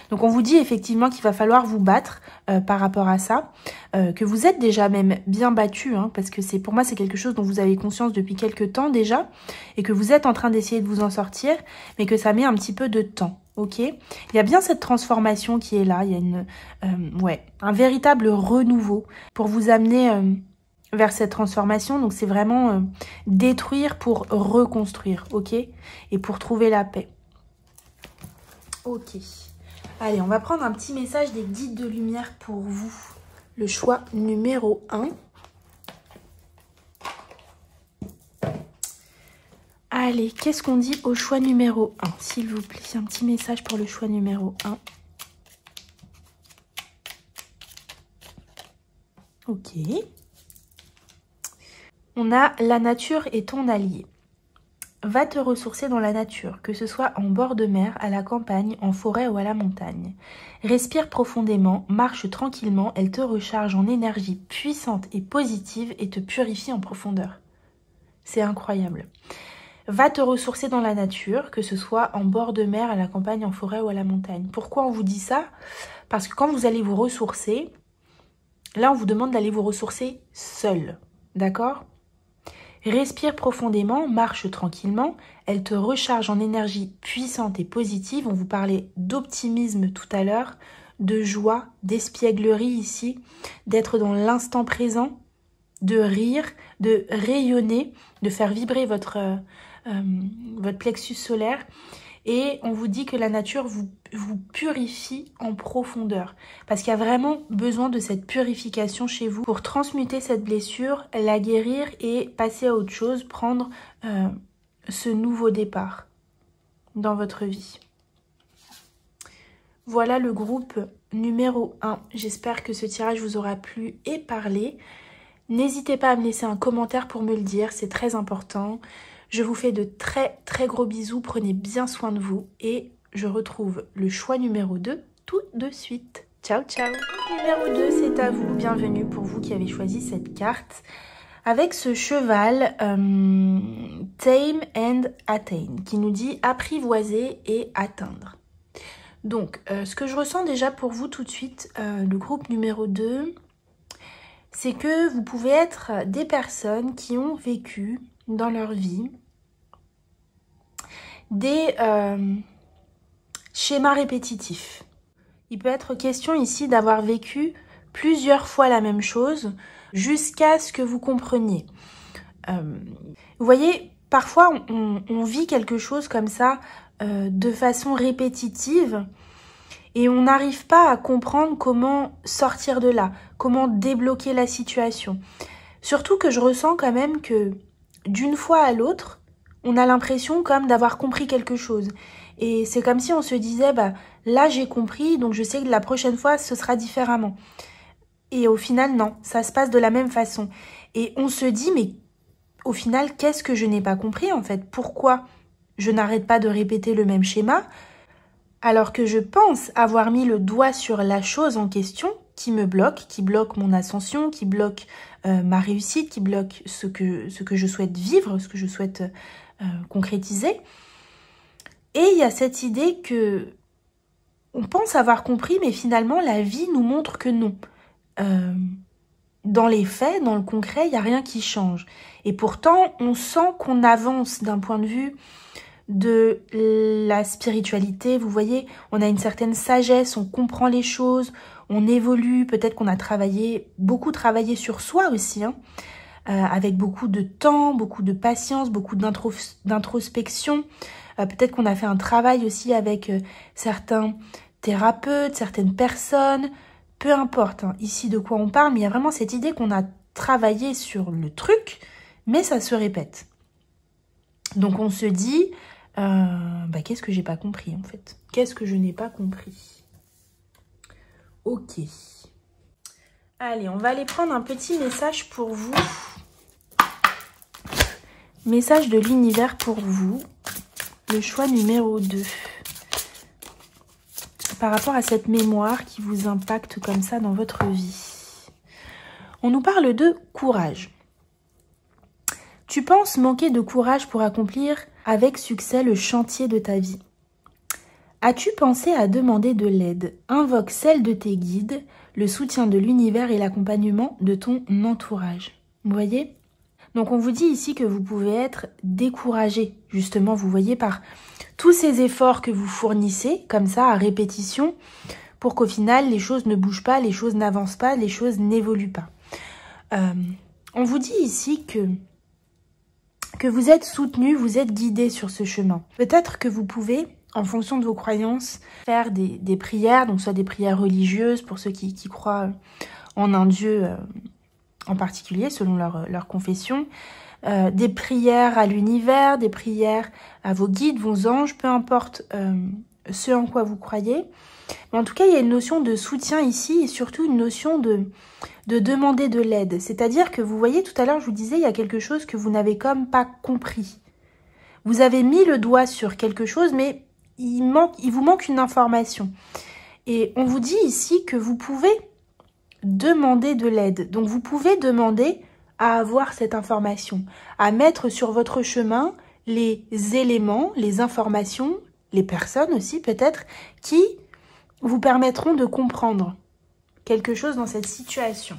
Donc, on vous dit effectivement qu'il va falloir vous battre par rapport à ça, que vous êtes déjà même bien battu, hein, parce que pour moi, c'est quelque chose dont vous avez conscience depuis quelques temps déjà, et que vous êtes en train d'essayer de vous en sortir, mais que ça met un petit peu de temps. Ok, il y a bien cette transformation qui est là, il y a un véritable renouveau pour vous amener vers cette transformation. Donc c'est vraiment détruire pour reconstruire, ok, et pour trouver la paix. Ok, allez, on va prendre un petit message des guides de lumière pour vous. Le choix numéro 1. Allez, qu'est-ce qu'on dit au choix numéro 1, s'il vous plaît? Un petit message pour le choix numéro 1. Ok. On a la nature est ton allié. Va te ressourcer dans la nature, que ce soit en bord de mer, à la campagne, en forêt ou à la montagne. Respire profondément, marche tranquillement, elle te recharge en énergie puissante et positive et te purifie en profondeur. C'est incroyable. Va te ressourcer dans la nature, que ce soit en bord de mer, à la campagne, en forêt ou à la montagne. Pourquoi on vous dit ça? Parce que quand vous allez vous ressourcer, là on vous demande d'aller vous ressourcer seul. D'accord? Respire profondément, marche tranquillement, elle te recharge en énergie puissante et positive. On vous parlait d'optimisme tout à l'heure, de joie, d'espièglerie ici, d'être dans l'instant présent, de rire, de rayonner, de faire vibrer votre plexus solaire. Et on vous dit que la nature vous purifie en profondeur. Parce qu'il y a vraiment besoin de cette purification chez vous pour transmuter cette blessure, la guérir et passer à autre chose, prendre ce nouveau départ dans votre vie. Voilà le groupe numéro 1. J'espère que ce tirage vous aura plu et parlé. N'hésitez pas à me laisser un commentaire pour me le dire, c'est très important. Je vous fais de très très gros bisous, prenez bien soin de vous et je retrouve le choix numéro 2 tout de suite. Ciao ciao. Numéro 2, c'est à vous, bienvenue pour vous qui avez choisi cette carte. Avec ce cheval Tame and Attain qui nous dit apprivoiser et atteindre. Donc ce que je ressens déjà pour vous tout de suite, le groupe numéro 2, c'est que vous pouvez être des personnes qui ont vécu dans leur vie des schémas répétitifs. Il peut être question ici d'avoir vécu plusieurs fois la même chose jusqu'à ce que vous compreniez. Vous voyez, parfois on vit quelque chose comme ça de façon répétitive et on n'arrive pas à comprendre comment sortir de là, comment débloquer la situation. Surtout que je ressens quand même que d'une fois à l'autre, on a l'impression comme d'avoir compris quelque chose. Et c'est comme si on se disait, bah là j'ai compris, donc je sais que la prochaine fois ce sera différemment. Et au final, non, ça se passe de la même façon. Et on se dit, mais au final, qu'est-ce que je n'ai pas compris en fait? Pourquoi je n'arrête pas de répéter le même schéma alors que je pense avoir mis le doigt sur la chose en question qui me bloque, qui bloque mon ascension, qui bloque ma réussite, qui bloque ce que je souhaite vivre, ce que je souhaite concrétiser. Et il y a cette idée que on pense avoir compris, mais finalement la vie nous montre que non. Dans les faits, dans le concret, il n'y a rien qui change. Et pourtant, on sent qu'on avance d'un point de vue de la spiritualité. Vous voyez, on a une certaine sagesse, on comprend les choses, on évolue. Peut-être qu'on a beaucoup travaillé sur soi aussi, hein, avec beaucoup de temps, beaucoup de patience, beaucoup d'introspection. Peut-être qu'on a fait un travail aussi avec certains thérapeutes, certaines personnes. Peu importe hein, ici de quoi on parle, mais il y a vraiment cette idée qu'on a travaillé sur le truc, mais ça se répète. Donc on se dit, bah, qu'est-ce que j'ai pas compris en fait? Qu'est-ce que je n'ai pas compris? Ok. Allez, on va aller prendre un petit message pour vous. Message de l'univers pour vous. Le choix numéro 2. Par rapport à cette mémoire qui vous impacte comme ça dans votre vie. On nous parle de courage. Tu penses manquer de courage pour accomplir avec succès le chantier de ta vie. As-tu pensé à demander de l'aide? Invoque celle de tes guides, le soutien de l'univers et l'accompagnement de ton entourage. Vous voyez? Donc on vous dit ici que vous pouvez être découragé, justement, vous voyez, par tous ces efforts que vous fournissez, comme ça, à répétition, pour qu'au final, les choses ne bougent pas, les choses n'avancent pas, les choses n'évoluent pas. On vous dit ici que vous êtes soutenu, vous êtes guidé sur ce chemin. Peut-être que vous pouvez, en fonction de vos croyances, faire des prières, donc soit des prières religieuses, pour ceux qui croient en un Dieu en particulier, selon leur confession, des prières à l'univers, des prières à vos guides, vos anges, peu importe ce en quoi vous croyez. Mais en tout cas, il y a une notion de soutien ici et surtout une notion de demander de l'aide. C'est-à-dire que vous voyez, tout à l'heure, je vous disais, il y a quelque chose que vous n'avez comme pas compris. Vous avez mis le doigt sur quelque chose, mais il vous manque une information. Et on vous dit ici que vous pouvez demander de l'aide. Donc, vous pouvez demander à avoir cette information, à mettre sur votre chemin les éléments, les informations, les personnes aussi peut-être, qui vous permettront de comprendre quelque chose dans cette situation.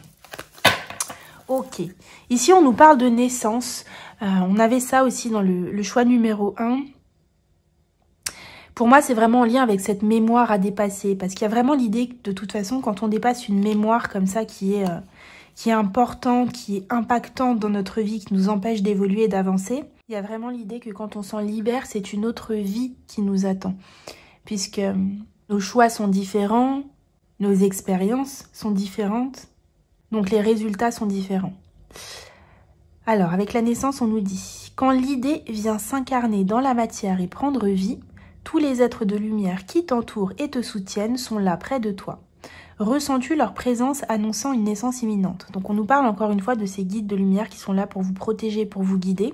Ok. Ici, on nous parle de naissance. On avait ça aussi dans le choix numéro 1. Pour moi, c'est vraiment en lien avec cette mémoire à dépasser. Parce qu'il y a vraiment l'idée que, de toute façon, quand on dépasse une mémoire comme ça qui est importante, qui est impactante dans notre vie, qui nous empêche d'évoluer et d'avancer, il y a vraiment l'idée que quand on s'en libère, c'est une autre vie qui nous attend. Puisque nos choix sont différents, nos expériences sont différentes, donc les résultats sont différents. Alors, avec la naissance, on nous dit « Quand l'idée vient s'incarner dans la matière et prendre vie, tous les êtres de lumière qui t'entourent et te soutiennent sont là près de toi. Ressens-tu leur présence annonçant une naissance imminente ?» Donc on nous parle encore une fois de ces guides de lumière qui sont là pour vous protéger, pour vous guider.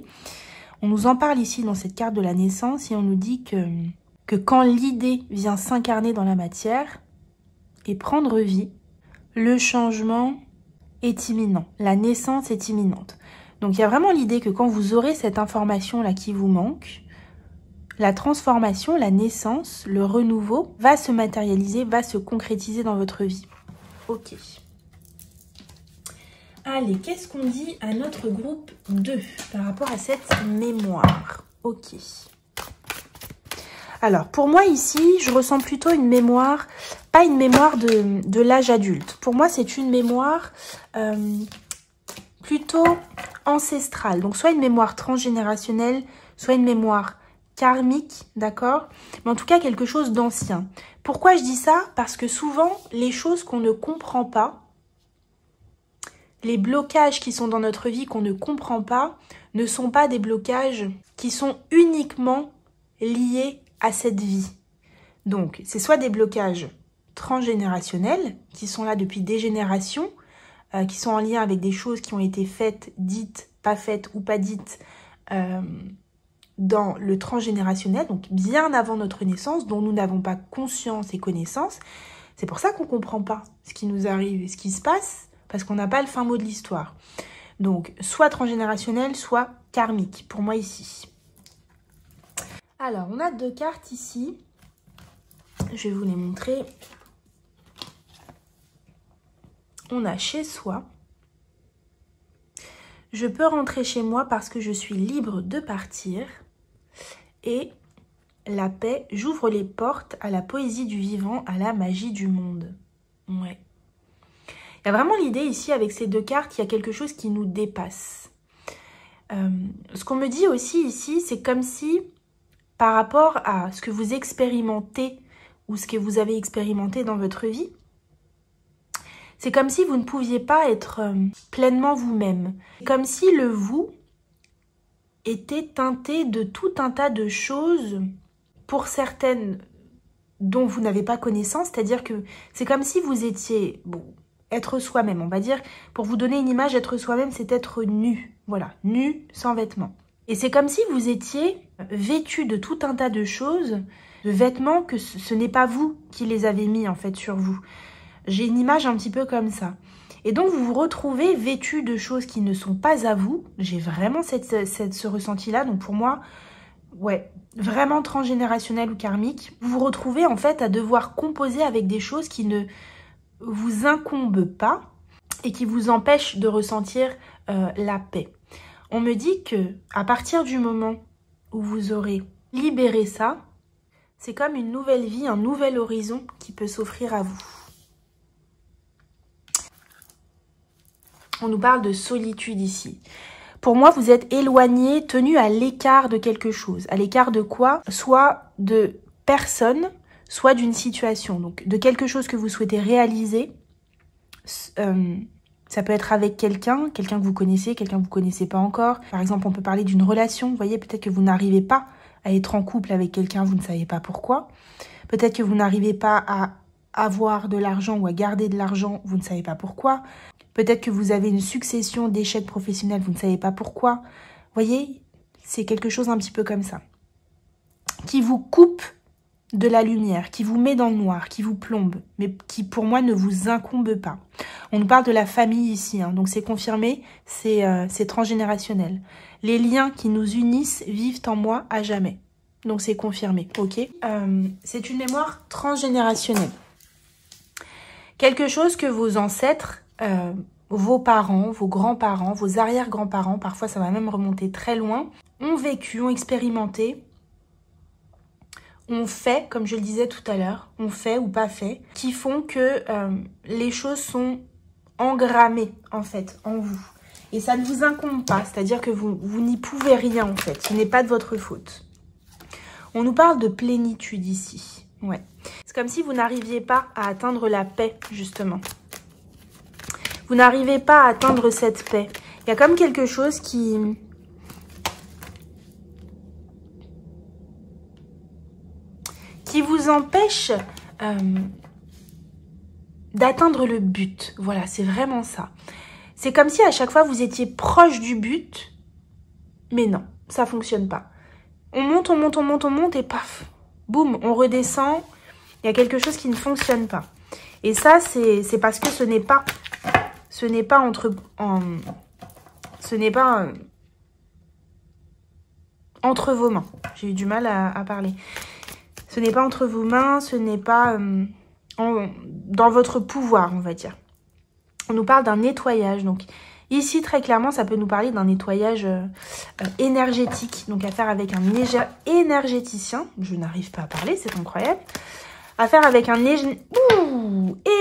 On nous en parle ici dans cette carte de la naissance et on nous dit que quand l'idée vient s'incarner dans la matière et prendre vie, le changement est imminent, la naissance est imminente. Donc il y a vraiment l'idée que quand vous aurez cette information-là qui vous manque, la transformation, la naissance, le renouveau va se matérialiser, va se concrétiser dans votre vie. Ok. Allez, qu'est-ce qu'on dit à notre groupe 2 par rapport à cette mémoire? Ok. Alors, pour moi ici, je ressens plutôt une mémoire, pas une mémoire de l'âge adulte. Pour moi, c'est une mémoire plutôt ancestrale. Donc, soit une mémoire transgénérationnelle, soit une mémoire karmique, d'accord? Mais en tout cas, quelque chose d'ancien. Pourquoi je dis ça? Parce que souvent, les choses qu'on ne comprend pas, les blocages qui sont dans notre vie qu'on ne comprend pas, ne sont pas des blocages qui sont uniquement liés à cette vie. Donc, c'est soit des blocages transgénérationnels, qui sont là depuis des générations, qui sont en lien avec des choses qui ont été faites, dites, pas faites ou pas dites, dans le transgénérationnel, donc bien avant notre naissance, dont nous n'avons pas conscience et connaissance. C'est pour ça qu'on ne comprend pas ce qui nous arrive et ce qui se passe, parce qu'on n'a pas le fin mot de l'histoire. Donc, soit transgénérationnel, soit karmique, pour moi ici. Alors, on a 2 cartes ici. Je vais vous les montrer. On a chez soi. Je peux rentrer chez moi parce que je suis libre de partir. Et la paix, j'ouvre les portes à la poésie du vivant, à la magie du monde. Ouais. Il y a vraiment l'idée ici, avec ces 2 cartes, il y a quelque chose qui nous dépasse. Ce qu'on me dit aussi ici, c'est comme si, par rapport à ce que vous expérimentez ou ce que vous avez expérimenté dans votre vie, c'est comme si vous ne pouviez pas être pleinement vous-même. Comme si le vous était teinté de tout un tas de choses, pour certaines dont vous n'avez pas connaissance, c'est-à-dire que c'est comme si vous étiez, bon, être soi-même, on va dire, pour vous donner une image, être soi-même, c'est être nu, voilà, nu, sans vêtements. Et c'est comme si vous étiez vêtu de tout un tas de choses, de vêtements que ce n'est pas vous qui les avez mis en fait sur vous. J'ai une image un petit peu comme ça. Et donc, vous vous retrouvez vêtu de choses qui ne sont pas à vous. J'ai vraiment ce ressenti-là. Donc, pour moi, ouais, vraiment transgénérationnel ou karmique. Vous vous retrouvez, en fait, à devoir composer avec des choses qui ne vous incombent pas et qui vous empêchent de ressentir la paix. On me dit que à partir du moment où vous aurez libéré ça, c'est comme une nouvelle vie, un nouvel horizon qui peut s'offrir à vous. On nous parle de solitude ici. Pour moi, vous êtes éloigné, tenu à l'écart de quelque chose. À l'écart de quoi? Soit de personne, soit d'une situation. Donc, de quelque chose que vous souhaitez réaliser. Ça peut être avec quelqu'un que vous connaissez pas encore. Par exemple, on peut parler d'une relation. Vous voyez, peut-être que vous n'arrivez pas à être en couple avec quelqu'un, vous ne savez pas pourquoi. Peut-être que vous n'arrivez pas à avoir de l'argent ou à garder de l'argent, vous ne savez pas pourquoi. Peut-être que vous avez une succession d'échecs professionnels, vous ne savez pas pourquoi. Voyez, c'est quelque chose un petit peu comme ça. Qui vous coupe de la lumière, qui vous met dans le noir, qui vous plombe, mais qui pour moi ne vous incombe pas. On nous parle de la famille ici, hein, donc c'est confirmé, c'est transgénérationnel. Les liens qui nous unissent vivent en moi à jamais. Donc c'est confirmé, ok. C'est une mémoire transgénérationnelle. Quelque chose que vos ancêtres, vos parents, vos grands-parents, vos arrière-grands-parents, parfois ça va même remonter très loin, ont vécu, ont expérimenté, ont fait, comme je le disais tout à l'heure, ont fait ou pas fait, qui font que les choses sont engrammées en fait en vous. Et ça ne vous incombe pas, c'est-à-dire que vous n'y pouvez rien en fait, ce n'est pas de votre faute. On nous parle de plénitude ici, ouais. C'est comme si vous n'arriviez pas à atteindre la paix, justement. Vous n'arrivez pas à atteindre cette paix. Il y a comme quelque chose qui vous empêche d'atteindre le but. Voilà, c'est vraiment ça. C'est comme si à chaque fois vous étiez proche du but, mais non, ça ne fonctionne pas. On monte, on monte, on monte, on monte et paf, boum, on redescend. Il y a quelque chose qui ne fonctionne pas. Et ça, c'est parce que ce n'est pas entre vos mains. J'ai eu du mal à parler. Ce n'est pas entre vos mains, ce n'est pas dans votre pouvoir, on va dire. On nous parle d'un nettoyage. Donc ici, très clairement, ça peut nous parler d'un nettoyage énergétique. Donc à faire avec un énergéticien. Je n'arrive pas à parler, c'est incroyable. À faire avec un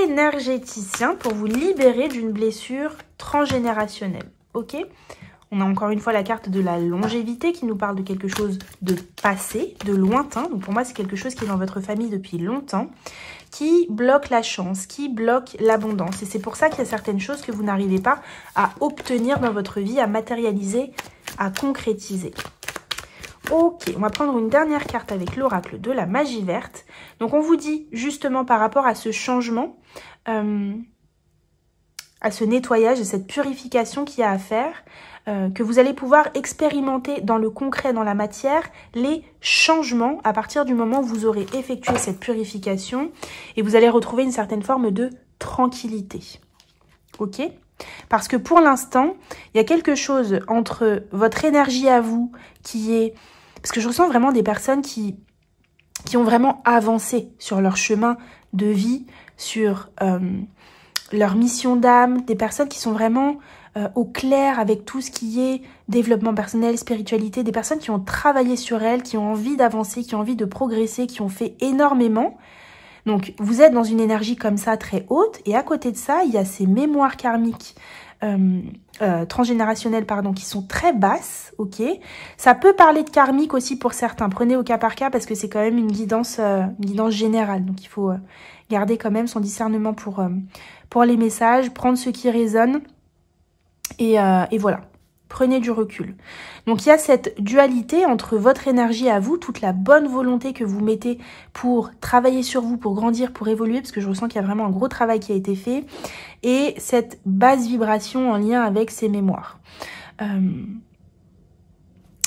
énergéticien pour vous libérer d'une blessure transgénérationnelle. Ok ? On a encore une fois la carte de la longévité qui nous parle de quelque chose de passé, de lointain. Donc pour moi, c'est quelque chose qui est dans votre famille depuis longtemps, qui bloque la chance, qui bloque l'abondance. Et c'est pour ça qu'il y a certaines choses que vous n'arrivez pas à obtenir dans votre vie, à matérialiser, à concrétiser. Ok, on va prendre une dernière carte avec l'oracle de la magie verte. Donc on vous dit justement par rapport à ce changement, à ce nettoyage et cette purification qu'il y a à faire, que vous allez pouvoir expérimenter dans le concret, dans la matière, les changements à partir du moment où vous aurez effectué cette purification et vous allez retrouver une certaine forme de tranquillité. Ok ? Parce que pour l'instant, il y a quelque chose entre votre énergie à vous qui est... Parce que je ressens vraiment des personnes qui ont vraiment avancé sur leur chemin de vie, sur leur mission d'âme, des personnes qui sont vraiment au clair avec tout ce qui est développement personnel, spiritualité, des personnes qui ont travaillé sur elles, qui ont envie d'avancer, qui ont envie de progresser, qui ont fait énormément. Donc, vous êtes dans une énergie comme ça très haute, et à côté de ça, il y a ces mémoires karmiques transgénérationnelles, pardon, qui sont très basses, ok. Ça peut parler de karmique aussi pour certains. Prenez au cas par cas parce que c'est quand même une guidance générale. Donc, il faut garder quand même son discernement pour les messages, prendre ce qui résonne. Et voilà, prenez du recul. Donc il y a cette dualité entre votre énergie à vous, toute la bonne volonté que vous mettez pour travailler sur vous, pour grandir, pour évoluer, parce que je ressens qu'il y a vraiment un gros travail qui a été fait, et cette basse vibration en lien avec ces mémoires.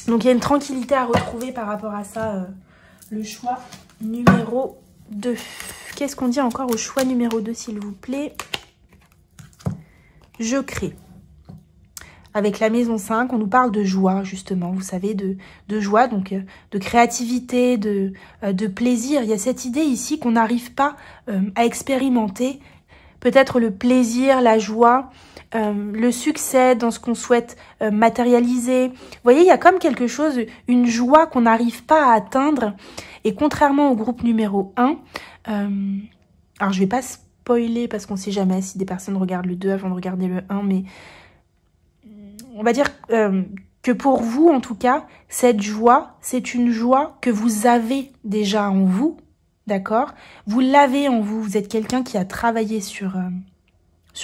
Donc il y a une tranquillité à retrouver par rapport à ça, le choix numéro 2. Qu'est-ce qu'on dit encore au choix numéro 2, s'il vous plaît? Je crée. Avec la maison 5, on nous parle de joie, justement, vous savez, de joie, donc de créativité, de plaisir. Il y a cette idée ici qu'on n'arrive pas à expérimenter. Peut-être le plaisir, la joie, le succès dans ce qu'on souhaite matérialiser. Vous voyez, il y a comme quelque chose, une joie qu'on n'arrive pas à atteindre. Et contrairement au groupe numéro 1, alors je vais pas spoiler parce qu'on sait jamais si des personnes regardent le 2 avant de regarder le 1, mais... On va dire que pour vous, en tout cas, cette joie, c'est une joie que vous avez déjà en vous, d'accord? Vous l'avez en vous, vous êtes quelqu'un qui a travaillé sur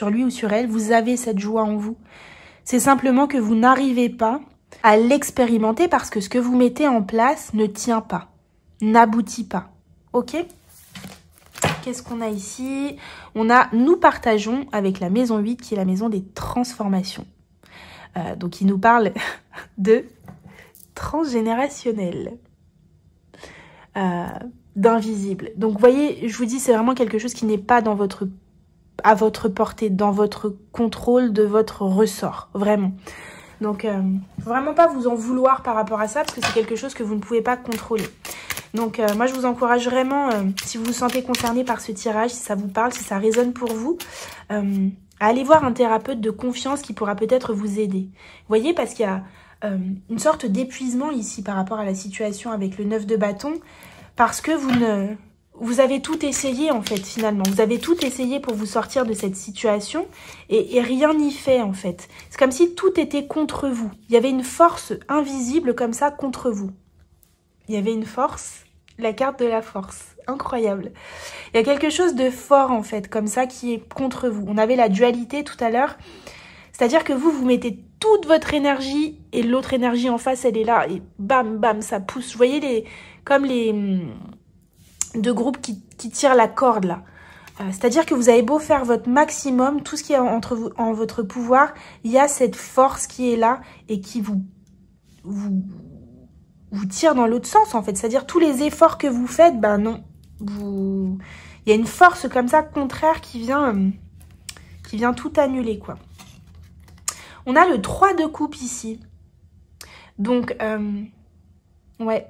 lui ou sur elle, vous avez cette joie en vous. C'est simplement que vous n'arrivez pas à l'expérimenter parce que ce que vous mettez en place ne tient pas, n'aboutit pas. Ok? Qu'est-ce qu'on a ici? On a « Nous partageons » avec la maison 8 qui est la maison des transformations. Donc il nous parle de transgénérationnel, d'invisible. Donc vous voyez, je vous dis, c'est vraiment quelque chose qui n'est pas dans à votre portée, dans votre contrôle, de votre ressort, vraiment. Donc vraiment pas vous en vouloir par rapport à ça, parce que c'est quelque chose que vous ne pouvez pas contrôler. Donc moi je vous encourage vraiment, si vous vous sentez concerné par ce tirage, si ça vous parle, si ça résonne pour vous, à aller voir un thérapeute de confiance qui pourra peut-être vous aider. Vous voyez, parce qu'il y a une sorte d'épuisement ici par rapport à la situation avec le 9 de bâton, parce que vous avez tout essayé en fait finalement. Vous avez tout essayé pour vous sortir de cette situation et rien n'y fait en fait. C'est comme si tout était contre vous. Il y avait une force invisible comme ça contre vous. Il y avait une force, la carte de la force. Incroyable. Il y a quelque chose de fort en fait, comme ça, qui est contre vous. On avait la dualité tout à l'heure. C'est-à-dire que vous mettez toute votre énergie et l'autre énergie en face, elle est là. Et bam, bam, ça pousse. Vous voyez, comme les deux groupes qui tirent la corde là. C'est-à-dire que vous avez beau faire votre maximum, tout ce qui est en votre pouvoir, il y a cette force qui est là et qui vous tire dans l'autre sens en fait. C'est-à-dire tous les efforts que vous faites, ben non. Il y a une force comme ça contraire qui vient tout annuler quoi. On a le 3 de coupe ici. Donc, ouais.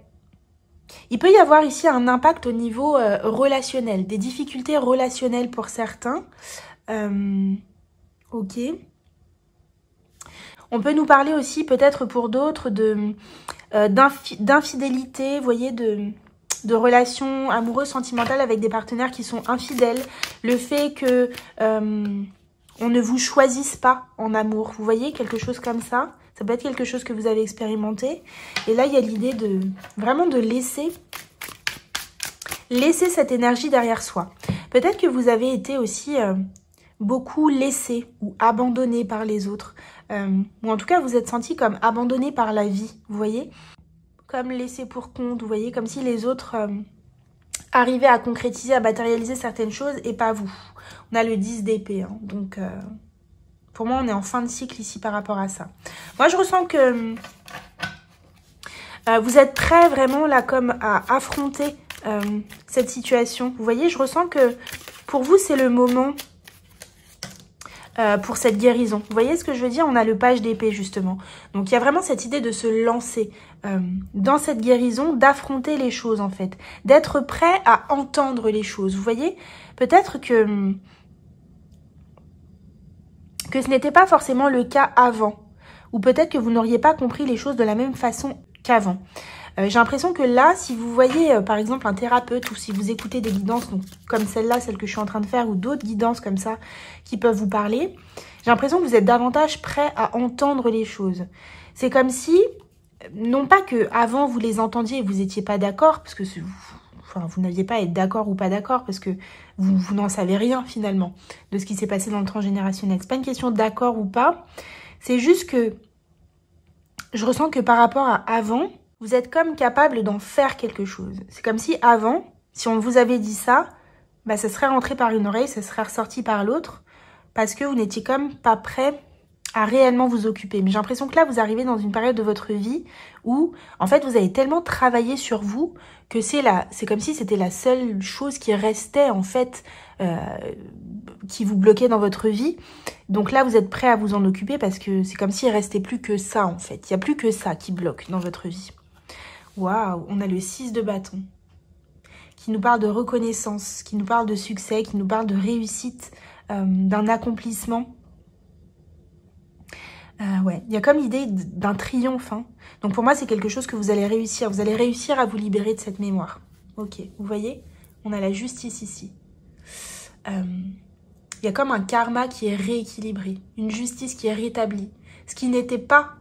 Il peut y avoir ici un impact au niveau relationnel, des difficultés relationnelles pour certains. Ok. On peut nous parler aussi peut-être pour d'autres d'infidélité, vous voyez, de relations amoureuses, sentimentales avec des partenaires qui sont infidèles. Le fait que on ne vous choisisse pas en amour. Vous voyez, quelque chose comme ça. Ça peut être quelque chose que vous avez expérimenté. Et là, il y a l'idée de vraiment de laisser cette énergie derrière soi. Peut-être que vous avez été aussi beaucoup laissé ou abandonné par les autres. Ou en tout cas, vous êtes senti comme abandonné par la vie. Vous voyez, comme laissé pour compte. Vous voyez, comme si les autres arrivaient à concrétiser, à matérialiser certaines choses et pas vous. On a le 10 d'épée. Hein, donc... pour moi, on est en fin de cycle ici par rapport à ça. Moi, je ressens que vous êtes prêts vraiment là comme à affronter cette situation. Vous voyez, je ressens que pour vous, c'est le moment pour cette guérison. Vous voyez ce que je veux dire? On a le page d'épée justement. Donc, il y a vraiment cette idée de se lancer dans cette guérison, d'affronter les choses en fait. D'être prêt à entendre les choses. Vous voyez? Peut-être que ce n'était pas forcément le cas avant. Ou peut-être que vous n'auriez pas compris les choses de la même façon qu'avant. J'ai l'impression que là, si vous voyez par exemple un thérapeute ou si vous écoutez des guidances donc, comme celle-là, celle que je suis en train de faire, ou d'autres guidances comme ça qui peuvent vous parler, j'ai l'impression que vous êtes davantage prêt à entendre les choses. C'est comme si, non pas que avant vous les entendiez et vous n'étiez pas d'accord, parce que vous n'aviez pas à être d'accord ou pas d'accord, parce que vous n'en savez rien finalement de ce qui s'est passé dans le transgénérationnel. C'est pas une question d'accord ou pas, c'est juste que je ressens que par rapport à avant, vous êtes comme capable d'en faire quelque chose. C'est comme si avant, si on vous avait dit ça, bah ça serait rentré par une oreille, ça serait ressorti par l'autre, parce que vous n'étiez comme pas prêt à réellement vous occuper. Mais j'ai l'impression que là, vous arrivez dans une période de votre vie où, en fait, vous avez tellement travaillé sur vous que c'est comme si c'était la seule chose qui restait, en fait, qui vous bloquait dans votre vie. Donc là, vous êtes prêt à vous en occuper parce que c'est comme s'il ne restait plus que ça, en fait. Il n'y a plus que ça qui bloque dans votre vie. Waouh, on a le 6 de bâton qui nous parle de reconnaissance, qui nous parle de succès, qui nous parle de réussite, d'un accomplissement. Ouais, il y a comme l'idée d'un triomphe. Hein. Donc pour moi, c'est quelque chose que vous allez réussir. Vous allez réussir à vous libérer de cette mémoire. Ok, vous voyez? On a la justice ici. Il y a comme un karma qui est rééquilibré. Une justice qui est rétablie. Ce qui n'était pas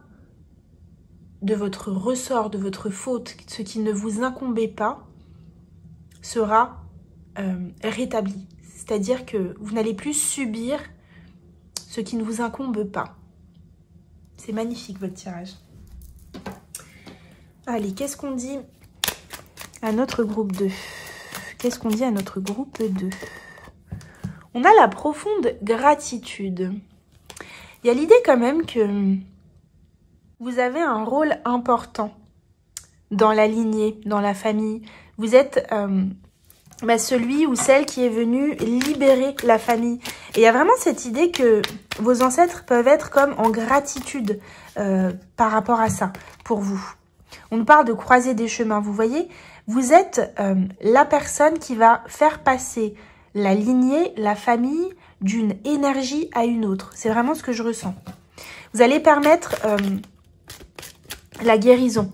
de votre ressort, de votre faute, ce qui ne vous incombait pas, sera rétabli. C'est-à-dire que vous n'allez plus subir ce qui ne vous incombe pas. C'est magnifique votre tirage. Allez, qu'est-ce qu'on dit à notre groupe 2? Qu'est-ce qu'on dit à notre groupe 2? On a la profonde gratitude. Il y a l'idée quand même que vous avez un rôle important dans la lignée, dans la famille. Vous êtes celui ou celle qui est venu libérer la famille. Et il y a vraiment cette idée que vos ancêtres peuvent être comme en gratitude par rapport à ça, pour vous. On nous parle de croiser des chemins, vous voyez. Vous êtes la personne qui va faire passer la lignée, la famille, d'une énergie à une autre. C'est vraiment ce que je ressens. Vous allez permettre la guérison.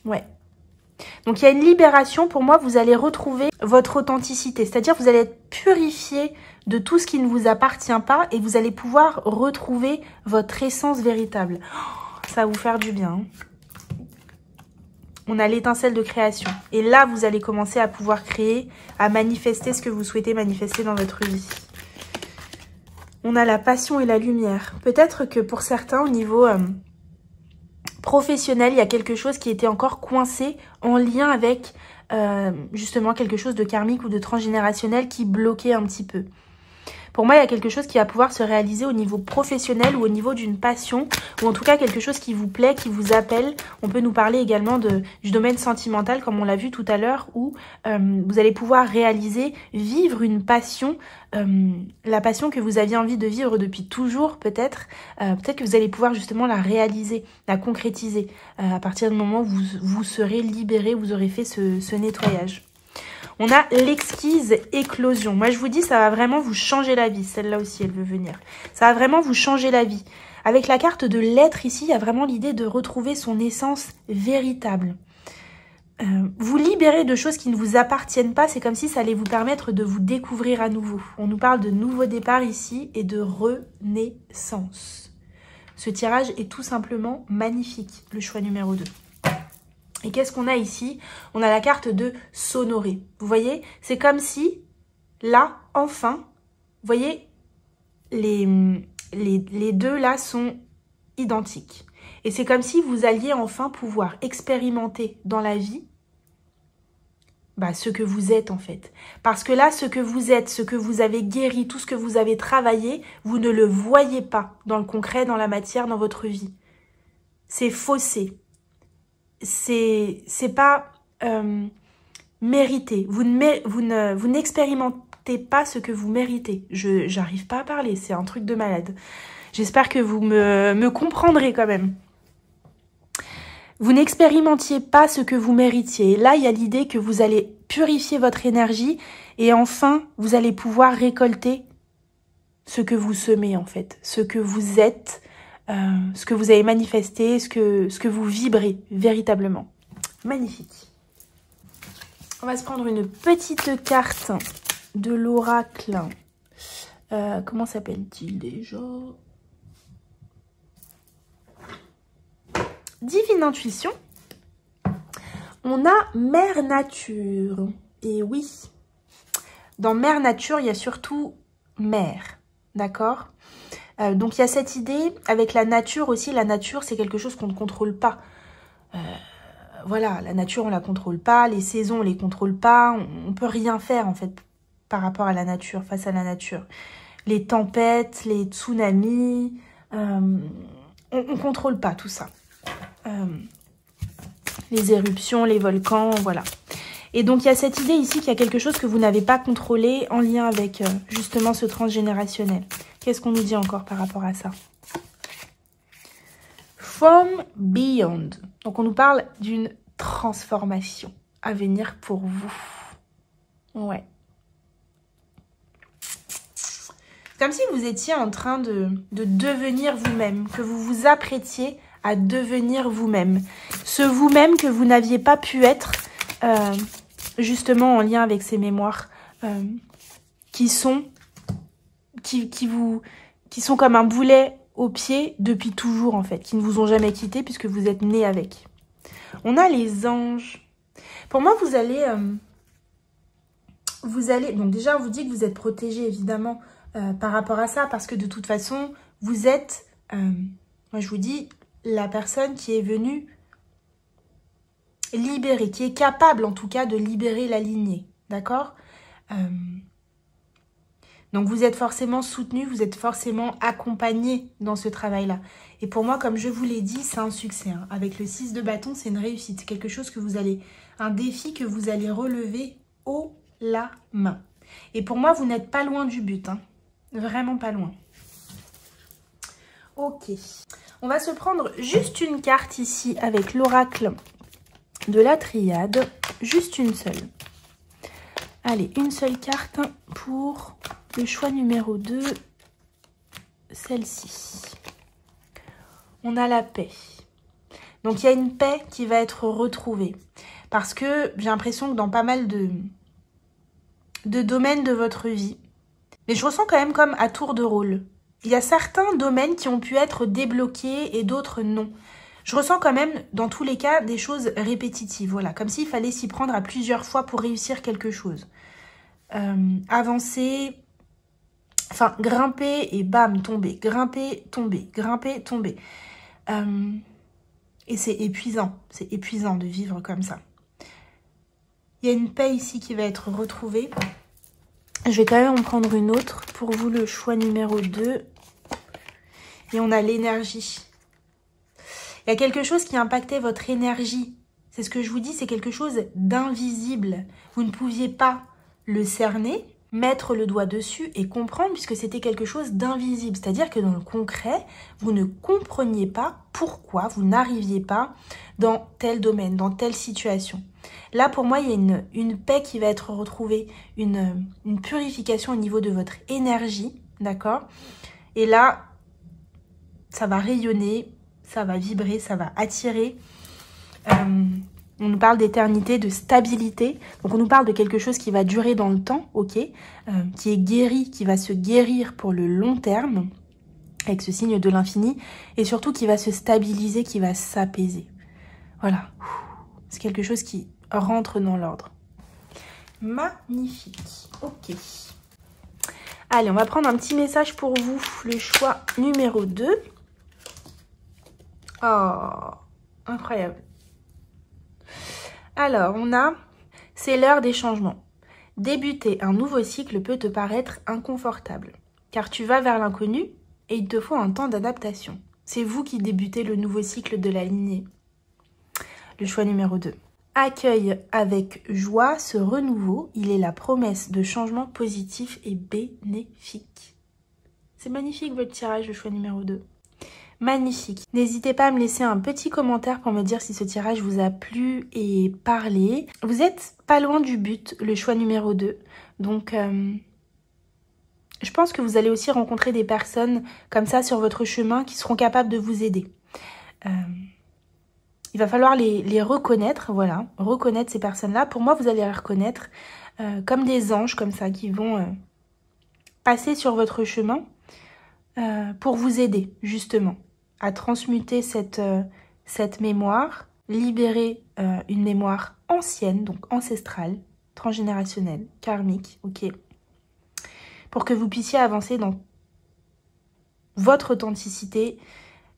Ouais. Donc, il y a une libération. Pour moi, vous allez retrouver votre authenticité. C'est-à-dire, vous allez être purifié de tout ce qui ne vous appartient pas et vous allez pouvoir retrouver votre essence véritable. Oh, ça va vous faire du bien. Hein. On a l'étincelle de création. Et là, vous allez commencer à pouvoir créer, à manifester ce que vous souhaitez manifester dans votre vie. On a la passion et la lumière. Peut-être que pour certains, au niveau professionnel, il y a quelque chose qui était encore coincé en lien avec justement quelque chose de karmique ou de transgénérationnel qui bloquait un petit peu. Pour moi, il y a quelque chose qui va pouvoir se réaliser au niveau professionnel ou au niveau d'une passion, ou en tout cas quelque chose qui vous plaît, qui vous appelle. On peut nous parler également du domaine sentimental, comme on l'a vu tout à l'heure, où vous allez pouvoir réaliser, vivre une passion, la passion que vous aviez envie de vivre depuis toujours, peut-être. Peut-être que vous allez pouvoir justement la réaliser, la concrétiser, à partir du moment où vous serez libéré, vous aurez fait ce nettoyage. On a l'exquise éclosion. Moi, je vous dis, ça va vraiment vous changer la vie. Celle-là aussi, elle veut venir. Ça va vraiment vous changer la vie. Avec la carte de l'être ici, il y a vraiment l'idée de retrouver son essence véritable. Vous libérer de choses qui ne vous appartiennent pas. C'est comme si ça allait vous permettre de vous découvrir à nouveau. On nous parle de nouveau départ ici et de renaissance. Ce tirage est tout simplement magnifique, le choix numéro 2. Et qu'est-ce qu'on a ici? On a la carte de s'honorer. Vous voyez? C'est comme si, là, enfin, vous voyez, les deux là sont identiques. Et c'est comme si vous alliez enfin pouvoir expérimenter dans la vie ce que vous êtes en fait. Parce que là, ce que vous êtes, ce que vous avez guéri, tout ce que vous avez travaillé, vous ne le voyez pas dans le concret, dans la matière, dans votre vie. C'est faussé. C'est pas mérité. Vous n'expérimentez pas ce que vous méritez. J'arrive pas à parler, c'est un truc de malade. J'espère que vous me comprendrez quand même. Vous n'expérimentiez pas ce que vous méritiez. Là, il y a l'idée que vous allez purifier votre énergie et enfin, vous allez pouvoir récolter ce que vous semez en fait, ce que vous êtes, ce que vous avez manifesté, ce que vous vibrez véritablement. Magnifique. On va se prendre une petite carte de l'oracle. Comment s'appelle-t-il déjà? Divine Intuition. On a Mère Nature. Et oui, dans Mère Nature, il y a surtout Mère. D'accord ? Donc il y a cette idée avec la nature aussi. La nature, c'est quelque chose qu'on ne contrôle pas. Voilà, la nature, on la contrôle pas. Les saisons, on les contrôle pas. On peut rien faire en fait par rapport à la nature, face à la nature. Les tempêtes, les tsunamis, on contrôle pas tout ça. Les éruptions, les volcans, voilà. Et donc il y a cette idée ici qu'il y a quelque chose que vous n'avez pas contrôlé en lien avec justement ce transgénérationnel. Qu'est-ce qu'on nous dit encore par rapport à ça? From beyond. Donc on nous parle d'une transformation à venir pour vous. Ouais. Comme si vous étiez en train de devenir vous-même, que vous vous apprêtiez à devenir vous-même. Ce vous-même que vous n'aviez pas pu être justement en lien avec ces mémoires qui sont comme un boulet au pied depuis toujours en fait, qui ne vous ont jamais quitté puisque vous êtes né avec. On a les anges. Pour moi, vous allez, donc déjà on vous dit que vous êtes protégé évidemment par rapport à ça, parce que de toute façon, vous êtes, moi je vous dis, la personne qui est venue libéré, qui est capable en tout cas de libérer la lignée, d'accord? Donc vous êtes forcément soutenu, vous êtes forcément accompagné dans ce travail-là. Et pour moi, comme je vous l'ai dit, c'est un succès. Hein. Avec le 6 de bâton, c'est une réussite. C'est quelque chose que vous allez, un défi que vous allez relever haut la main. Et pour moi, vous n'êtes pas loin du but. Hein. Vraiment pas loin. Ok. On va se prendre juste une carte ici avec l'oracle de la triade. Juste une seule. Allez, une seule carte pour le choix numéro 2. Celle-ci. On a la paix. Donc, il y a une paix qui va être retrouvée. Parce que j'ai l'impression que dans pas mal de domaines de votre vie, mais je ressens quand même comme à tour de rôle. Il y a certains domaines qui ont pu être débloqués et d'autres non. Je ressens quand même, dans tous les cas, des choses répétitives. Voilà, comme s'il fallait s'y prendre à plusieurs fois pour réussir quelque chose. Avancer, enfin, grimper et bam, tomber. Grimper, tomber. Grimper, tomber. Et c'est épuisant. C'est épuisant de vivre comme ça. Il y a une paix ici qui va être retrouvée. Je vais quand même en prendre une autre. Pour vous, le choix numéro 2. Et on a l'énergie. Il y a quelque chose qui impactait votre énergie. C'est ce que je vous dis, c'est quelque chose d'invisible. Vous ne pouviez pas le cerner, mettre le doigt dessus et comprendre puisque c'était quelque chose d'invisible. C'est-à-dire que dans le concret, vous ne compreniez pas pourquoi vous n'arriviez pas dans tel domaine, dans telle situation. Là, pour moi, il y a une paix qui va être retrouvée, une purification au niveau de votre énergie, d'accord? Et là, ça va rayonner, ça va vibrer, ça va attirer. On nous parle d'éternité, de stabilité. Donc, on nous parle de quelque chose qui va durer dans le temps, ok, qui est guéri, qui va se guérir pour le long terme, avec ce signe de l'infini, et surtout qui va se stabiliser, qui va s'apaiser. Voilà. C'est quelque chose qui rentre dans l'ordre. Magnifique. Ok. Allez, on va prendre un petit message pour vous. Le choix numéro 2. Oh, incroyable. Alors, on a, c'est l'heure des changements. Débuter un nouveau cycle peut te paraître inconfortable, car tu vas vers l'inconnu et il te faut un temps d'adaptation. C'est vous qui débutez le nouveau cycle de la lignée. Le choix numéro 2. Accueille avec joie ce renouveau, il est la promesse de changement positif et bénéfique. C'est magnifique votre tirage, le choix numéro 2. Magnifique. N'hésitez pas à me laisser un petit commentaire pour me dire si ce tirage vous a plu et parlé. Vous êtes pas loin du but, le choix numéro 2. Donc, je pense que vous allez aussi rencontrer des personnes comme ça sur votre chemin qui seront capables de vous aider. Il va falloir les reconnaître, voilà. Reconnaître ces personnes-là. Pour moi, vous allez les reconnaître comme des anges comme ça qui vont passer sur votre chemin pour vous aider, justement, à transmuter cette mémoire, libérer une mémoire ancienne, donc ancestrale, transgénérationnelle, karmique, ok, pour que vous puissiez avancer dans votre authenticité,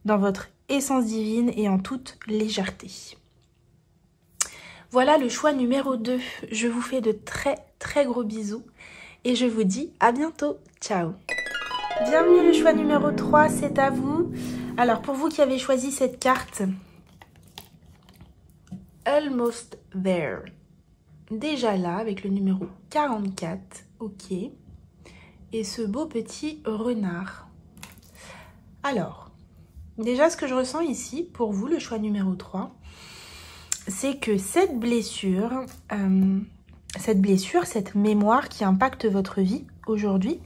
dans votre essence divine et en toute légèreté. Voilà le choix numéro 2. Je vous fais de très très gros bisous et je vous dis à bientôt. Ciao. Bienvenue le choix numéro 3, c'est à vous. Alors pour vous qui avez choisi cette carte, Almost There. Déjà là avec le numéro 44, ok. Et ce beau petit renard. Alors, déjà ce que je ressens ici, pour vous le choix numéro 3, c'est que cette blessure, cette mémoire qui impacte votre vie aujourd'hui,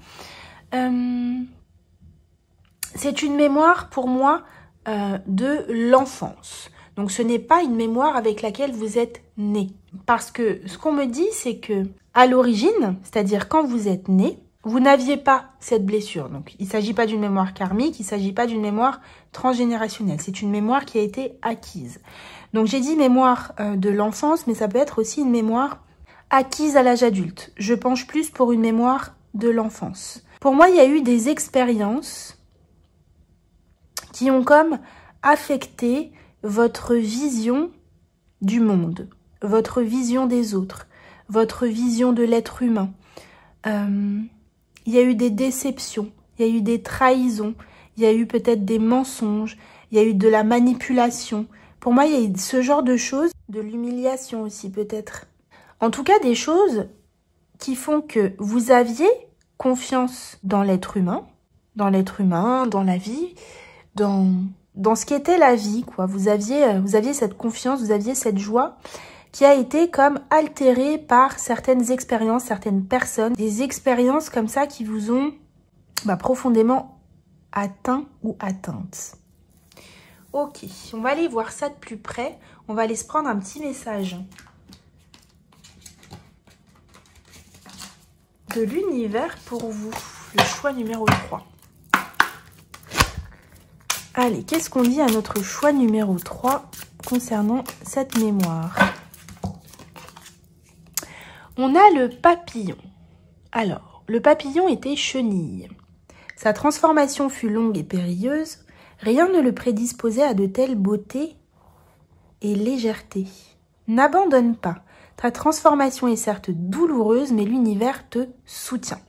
c'est une mémoire pour moi de l'enfance. Donc ce n'est pas une mémoire avec laquelle vous êtes né. Parce que ce qu'on me dit, c'est que à l'origine, c'est-à-dire quand vous êtes né, vous n'aviez pas cette blessure. Donc il ne s'agit pas d'une mémoire karmique, il ne s'agit pas d'une mémoire transgénérationnelle. C'est une mémoire qui a été acquise. Donc j'ai dit mémoire de l'enfance, mais ça peut être aussi une mémoire acquise à l'âge adulte. Je penche plus pour une mémoire de l'enfance. Pour moi, il y a eu des expériences qui ont comme affecté votre vision du monde, votre vision des autres, votre vision de l'être humain. Il y a eu des déceptions, il y a eu des trahisons, il y a eu peut-être des mensonges, il y a eu de la manipulation. Pour moi, il y a eu ce genre de choses, de l'humiliation aussi peut-être. En tout cas, des choses qui font que vous aviez confiance dans l'être humain, dans la vie, dans ce qu'était la vie, quoi. Vous aviez cette confiance, vous aviez cette joie qui a été comme altérée par certaines expériences, certaines personnes, des expériences comme ça qui vous ont profondément atteint ou atteinte. Ok, on va aller voir ça de plus près. On va aller se prendre un petit message de l'univers pour vous. Le choix numéro 3. Allez, qu'est-ce qu'on dit à notre choix numéro 3 concernant cette mémoire? On a le papillon. Alors, le papillon était chenille. Sa transformation fut longue et périlleuse. Rien ne le prédisposait à de telles beautés et légèreté. N'abandonne pas. Ta transformation est certes douloureuse, mais l'univers te soutient.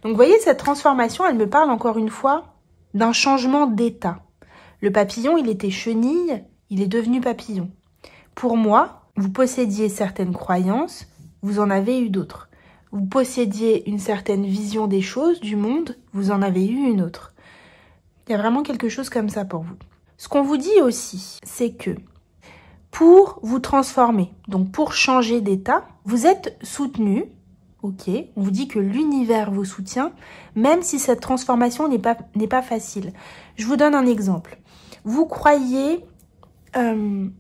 Donc, vous voyez, cette transformation, elle me parle encore une fois d'un changement d'état. Le papillon, il était chenille, il est devenu papillon. Pour moi, vous possédiez certaines croyances, vous en avez eu d'autres. Vous possédiez une certaine vision des choses, du monde, vous en avez eu une autre. Il y a vraiment quelque chose comme ça pour vous. Ce qu'on vous dit aussi, c'est que pour vous transformer, donc pour changer d'état, vous êtes soutenu, ok, on vous dit que l'univers vous soutient, même si cette transformation n'est pas facile. Je vous donne un exemple. Vous croyez en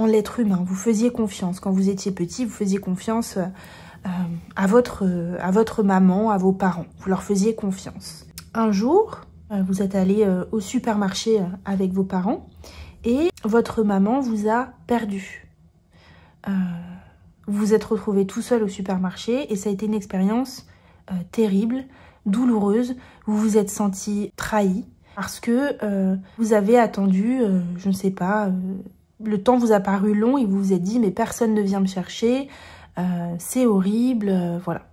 l'être humain, vous faisiez confiance. Quand vous étiez petit, vous faisiez confiance à votre maman, à vos parents. Vous leur faisiez confiance. Un jour, vous êtes allé au supermarché avec vos parents et votre maman vous a perdu. Vous vous êtes retrouvé tout seul au supermarché et ça a été une expérience terrible, douloureuse. Vous vous êtes senti trahi parce que vous avez attendu, je ne sais pas, le temps vous a paru long et vous vous êtes dit mais personne ne vient me chercher, c'est horrible, voilà.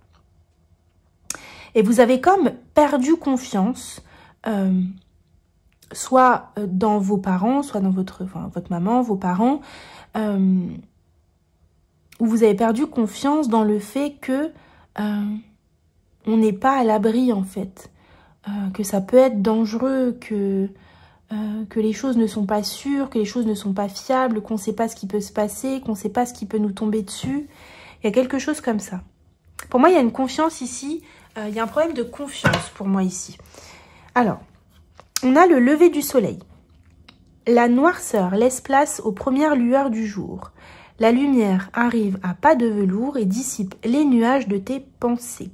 Et vous avez comme perdu confiance, soit dans vos parents, soit dans votre maman, vos parents, où vous avez perdu confiance dans le fait que on n'est pas à l'abri en fait, que ça peut être dangereux, que les choses ne sont pas sûres, que les choses ne sont pas fiables, qu'on ne sait pas ce qui peut se passer, qu'on ne sait pas ce qui peut nous tomber dessus. Il y a quelque chose comme ça. Pour moi, il y a une confiance ici, il y a un problème de confiance pour moi ici. Alors, on a le lever du soleil. La noirceur laisse place aux premières lueurs du jour. La lumière arrive à pas de velours et dissipe les nuages de tes pensées.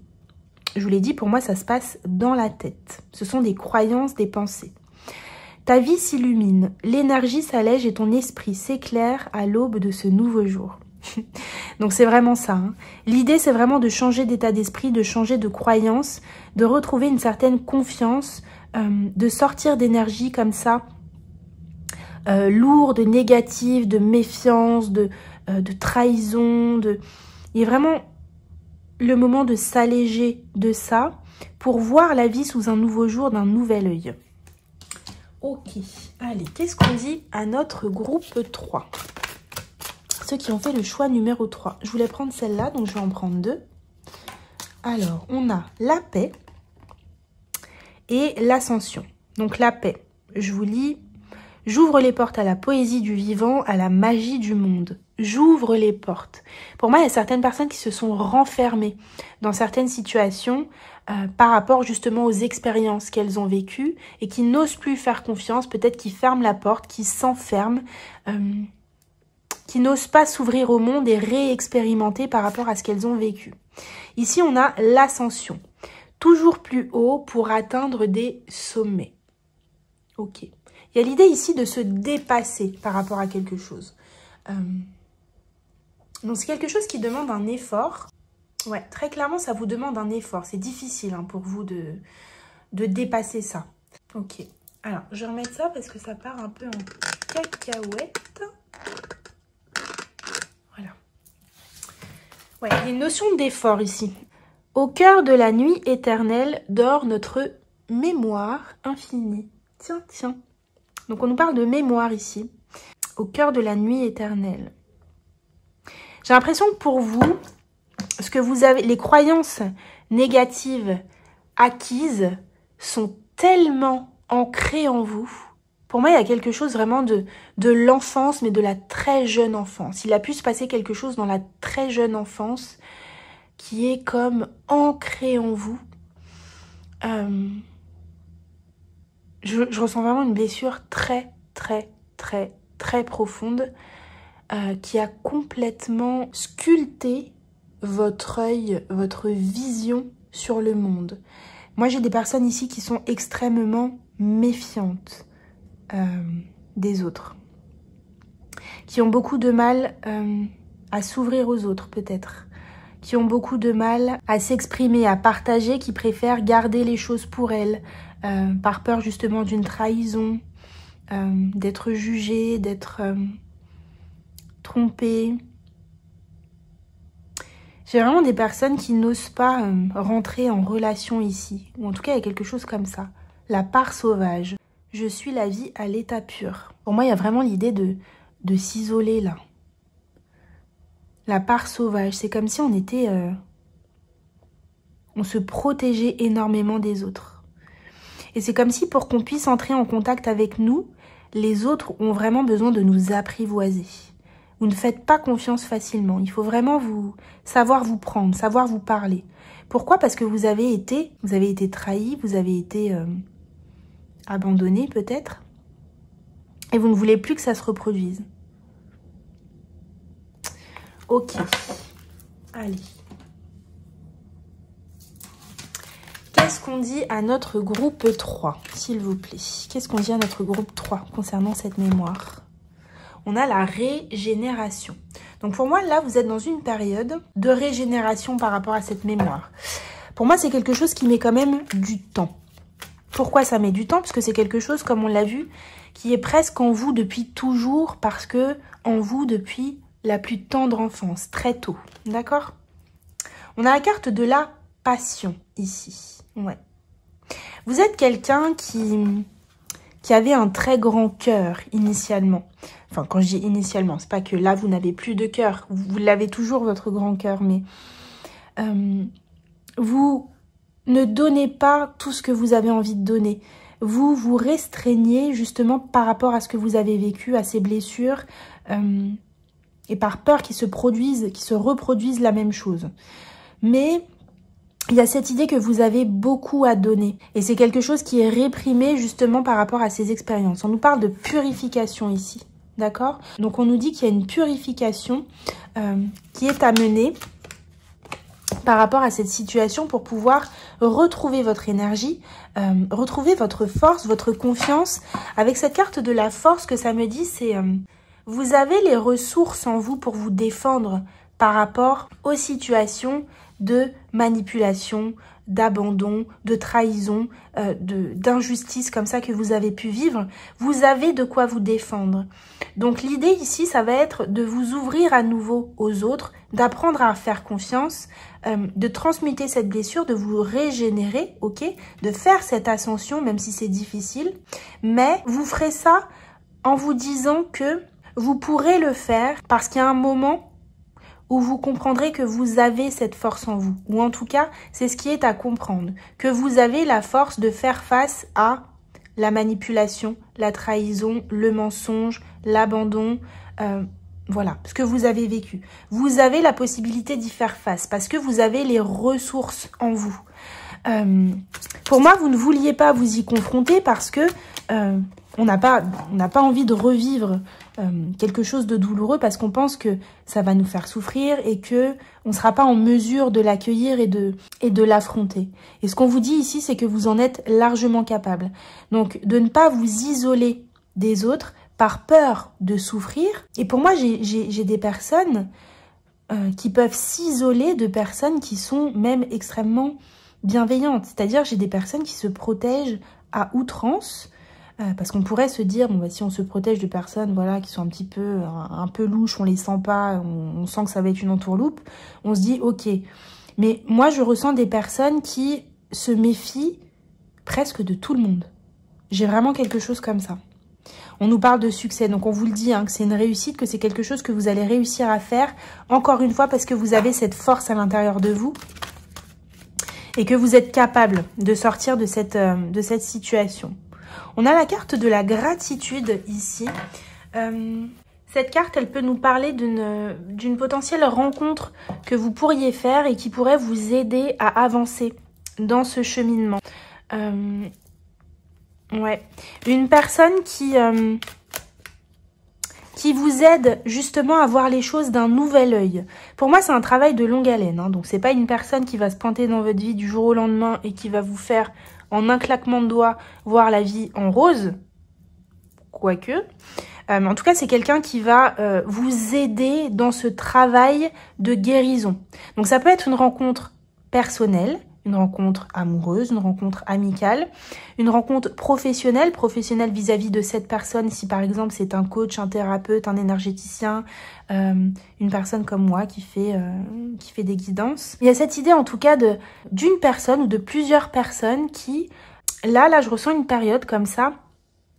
Je vous l'ai dit, pour moi, ça se passe dans la tête. Ce sont des croyances, des pensées. Ta vie s'illumine, l'énergie s'allège et ton esprit s'éclaire à l'aube de ce nouveau jour. Donc c'est vraiment ça. Hein. L'idée, c'est vraiment de changer d'état d'esprit, de changer de croyance, de retrouver une certaine confiance, de sortir d'énergie comme ça, lourde, négative, de méfiance, de trahison. Il est vraiment le moment de s'alléger de ça pour voir la vie sous un nouveau jour, d'un nouvel œil. Ok, allez, qu'est-ce qu'on dit à notre groupe 3 ? Ceux qui ont fait le choix numéro 3. Je voulais prendre celle-là, donc je vais en prendre 2. Alors, on a la paix et l'ascension. Donc la paix, je vous lis. J'ouvre les portes à la poésie du vivant, à la magie du monde. J'ouvre les portes. Pour moi, il y a certaines personnes qui se sont renfermées dans certaines situations par rapport justement aux expériences qu'elles ont vécues et qui n'osent plus faire confiance, peut-être qui ferment la porte, qui s'enferment, qui n'osent pas s'ouvrir au monde et réexpérimenter par rapport à ce qu'elles ont vécu. Ici, on a l'ascension. Toujours plus haut pour atteindre des sommets. Ok. Il y a l'idée ici de se dépasser par rapport à quelque chose. Donc c'est quelque chose qui demande un effort. Ouais, très clairement, ça vous demande un effort. C'est difficile hein, pour vous de dépasser ça. Ok. Alors, je vais remettre ça parce que ça part un peu en cacahuète. Ouais, il y a une notion d'effort ici. Au cœur de la nuit éternelle dort notre mémoire infinie. Tiens, tiens. Donc on nous parle de mémoire ici. Au cœur de la nuit éternelle. J'ai l'impression que pour vous, ce que vous avez, les croyances négatives acquises sont tellement ancrées en vous. Pour moi, il y a quelque chose vraiment de l'enfance, mais de la très jeune enfance. Il a pu se passer quelque chose dans la très jeune enfance qui est comme ancré en vous. Je ressens vraiment une blessure très, très, très, très profonde qui a complètement sculpté votre œil, votre vision sur le monde. Moi, j'ai des personnes ici qui sont extrêmement méfiantes des autres, qui ont beaucoup de mal à s'ouvrir aux autres peut-être, qui ont beaucoup de mal à s'exprimer, à partager, qui préfèrent garder les choses pour elles, par peur justement d'une trahison, d'être jugées, d'être trompées. J'ai vraiment des personnes qui n'osent pas rentrer en relation ici, ou en tout cas il y a quelque chose comme ça, la part sauvage. Je suis la vie à l'état pur. Pour moi, il y a vraiment l'idée de s'isoler là. La part sauvage, c'est comme si on était... on se protégeait énormément des autres. Et c'est comme si pour qu'on puisse entrer en contact avec nous, les autres ont vraiment besoin de nous apprivoiser. Vous ne faites pas confiance facilement. Il faut vraiment savoir vous prendre, savoir vous parler. Pourquoi? Parce que vous avez été trahi, vous avez été... abandonné peut-être, et vous ne voulez plus que ça se reproduise. Ok, allez. Qu'est-ce qu'on dit à notre groupe 3, s'il vous plaît? Qu'est-ce qu'on dit à notre groupe 3 concernant cette mémoire? On a la régénération. Donc pour moi, là, vous êtes dans une période de régénération par rapport à cette mémoire. Pour moi, c'est quelque chose qui met quand même du temps. Pourquoi ça met du temps? Parce que c'est quelque chose, comme on l'a vu, qui est presque en vous depuis toujours, parce que en vous depuis la plus tendre enfance, très tôt. D'accord? On a la carte de la passion ici. Ouais. Vous êtes quelqu'un qui avait un très grand cœur initialement. Enfin, quand je dis initialement, c'est pas que là vous n'avez plus de cœur. Vous l'avez toujours, votre grand cœur, mais vous ne donnez pas tout ce que vous avez envie de donner. Vous vous restreignez justement par rapport à ce que vous avez vécu, à ces blessures, et par peur qu'ils se reproduisent la même chose. Mais il y a cette idée que vous avez beaucoup à donner. Et c'est quelque chose qui est réprimé justement par rapport à ces expériences. On nous parle de purification ici. D'accord? Donc on nous dit qu'il y a une purification qui est à mener par rapport à cette situation pour pouvoir retrouver votre énergie, retrouver votre force, votre confiance. Avec cette carte de la force, que ça me dit, c'est vous avez les ressources en vous pour vous défendre par rapport aux situations de manipulation, d'abandon, de trahison, d'injustice comme ça que vous avez pu vivre. Vous avez de quoi vous défendre. Donc l'idée ici, ça va être de vous ouvrir à nouveau aux autres, d'apprendre à faire confiance, de transmuter cette blessure, de vous régénérer, ok, de faire cette ascension, même si c'est difficile. Mais vous ferez ça en vous disant que vous pourrez le faire parce qu'il y a un moment où vous comprendrez que vous avez cette force en vous. Ou en tout cas, c'est ce qui est à comprendre. Que vous avez la force de faire face à la manipulation, la trahison, le mensonge, l'abandon, voilà, ce que vous avez vécu. Vous avez la possibilité d'y faire face parce que vous avez les ressources en vous. Pour moi, vous ne vouliez pas vous y confronter parce que on n'a pas envie de revivre quelque chose de douloureux parce qu'on pense que ça va nous faire souffrir et que on ne sera pas en mesure de l'accueillir et de l'affronter. Et ce qu'on vous dit ici, c'est que vous en êtes largement capable. Donc, de ne pas vous isoler des autres par peur de souffrir. Et pour moi, j'ai des personnes qui peuvent s'isoler de personnes qui sont même extrêmement bienveillantes. C'est-à-dire, j'ai des personnes qui se protègent à outrance Parce qu'on pourrait se dire, bon, bah, si on se protège de personnes voilà, qui sont un petit peu louches, on les sent pas, on sent que ça va être une entourloupe, on se dit ok. Mais moi, je ressens des personnes qui se méfient presque de tout le monde. J'ai vraiment quelque chose comme ça. On nous parle de succès, donc on vous le dit, hein, que c'est une réussite, que c'est quelque chose que vous allez réussir à faire, encore une fois, parce que vous avez cette force à l'intérieur de vous et que vous êtes capable de sortir de cette situation. On a la carte de la gratitude ici. Cette carte, elle peut nous parler d'une potentielle rencontre que vous pourriez faire et qui pourrait vous aider à avancer dans ce cheminement. Ouais, une personne qui vous aide justement à voir les choses d'un nouvel œil. Pour moi, c'est un travail de longue haleine, hein, donc c'est pas une personne qui va se pointer dans votre vie du jour au lendemain et qui va vous faire, en un claquement de doigts, voir la vie en rose, quoique. Mais en tout cas, c'est quelqu'un qui va vous aider dans ce travail de guérison. Donc ça peut être une rencontre personnelle, une rencontre amoureuse, une rencontre amicale, une rencontre professionnelle vis-à-vis de cette personne, si par exemple c'est un coach, un thérapeute, un énergéticien, une personne comme moi qui fait des guidances. Il y a cette idée en tout cas d'une personne ou de plusieurs personnes qui, là je ressens une période comme ça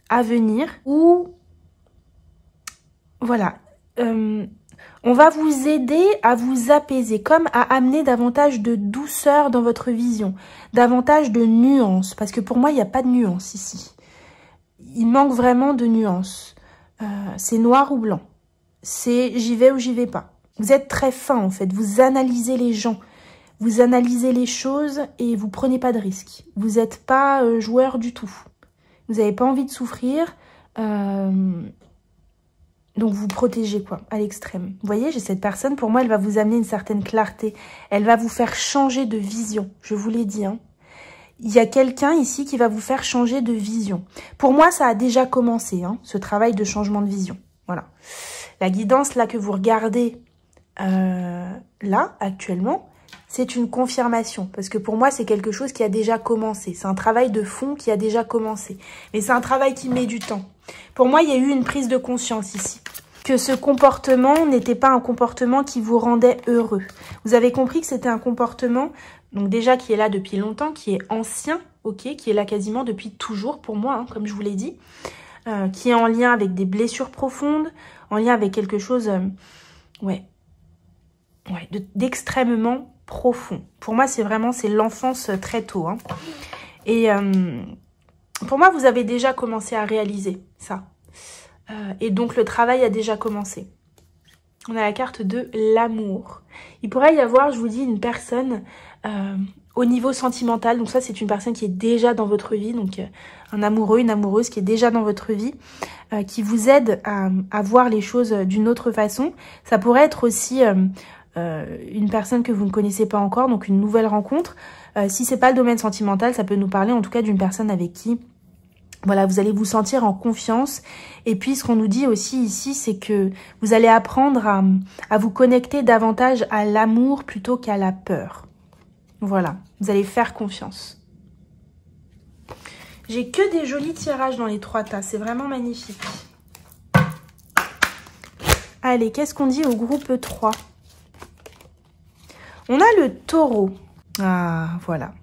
à venir où, voilà, on va vous aider à vous apaiser, comme à amener davantage de douceur dans votre vision, davantage de nuances, parce que pour moi, il n'y a pas de nuances ici. Il manque vraiment de nuances. C'est noir ou blanc. C'est j'y vais ou j'y vais pas. Vous êtes très fin, en fait. Vous analysez les gens. Vous analysez les choses et vous prenez pas de risques. Vous n'êtes pas joueur du tout. Vous n'avez pas envie de souffrir. Donc vous protégez quoi, à l'extrême. Vous voyez, j'ai cette personne, pour moi, elle va vous amener une certaine clarté. Elle va vous faire changer de vision, je vous l'ai dit. Hein. Il y a quelqu'un ici qui va vous faire changer de vision. Pour moi, ça a déjà commencé, hein, ce travail de changement de vision. Voilà. La guidance, là, que vous regardez, là, actuellement, c'est une confirmation. Parce que pour moi, c'est quelque chose qui a déjà commencé. C'est un travail de fond qui a déjà commencé. Mais c'est un travail qui met du temps. Pour moi, il y a eu une prise de conscience ici. Que ce comportement n'était pas un comportement qui vous rendait heureux. Vous avez compris que c'était un comportement, donc déjà qui est là depuis longtemps, qui est ancien, ok, qui est là quasiment depuis toujours pour moi, hein, comme je vous l'ai dit, qui est en lien avec des blessures profondes, en lien avec quelque chose, d'extrêmement profond. Pour moi, c'est l'enfance très tôt. Hein. Et pour moi, vous avez déjà commencé à réaliser ça. Et donc, le travail a déjà commencé. On a la carte de l'amour. Il pourrait y avoir, je vous dis, une personne au niveau sentimental. Donc ça, c'est une personne qui est déjà dans votre vie. Donc, un amoureux, une amoureuse qui est déjà dans votre vie, qui vous aide à voir les choses d'une autre façon. Ça pourrait être aussi une personne que vous ne connaissez pas encore, donc une nouvelle rencontre. Si c'est pas le domaine sentimental, ça peut nous parler en tout cas d'une personne avec qui, voilà, vous allez vous sentir en confiance. Et puis, ce qu'on nous dit aussi ici, c'est que vous allez apprendre à vous connecter davantage à l'amour plutôt qu'à la peur. Voilà, vous allez faire confiance. J'ai que des jolis tirages dans les 3 tas, c'est vraiment magnifique. Allez, qu'est-ce qu'on dit au groupe 3 ? On a le taureau. Ah, voilà.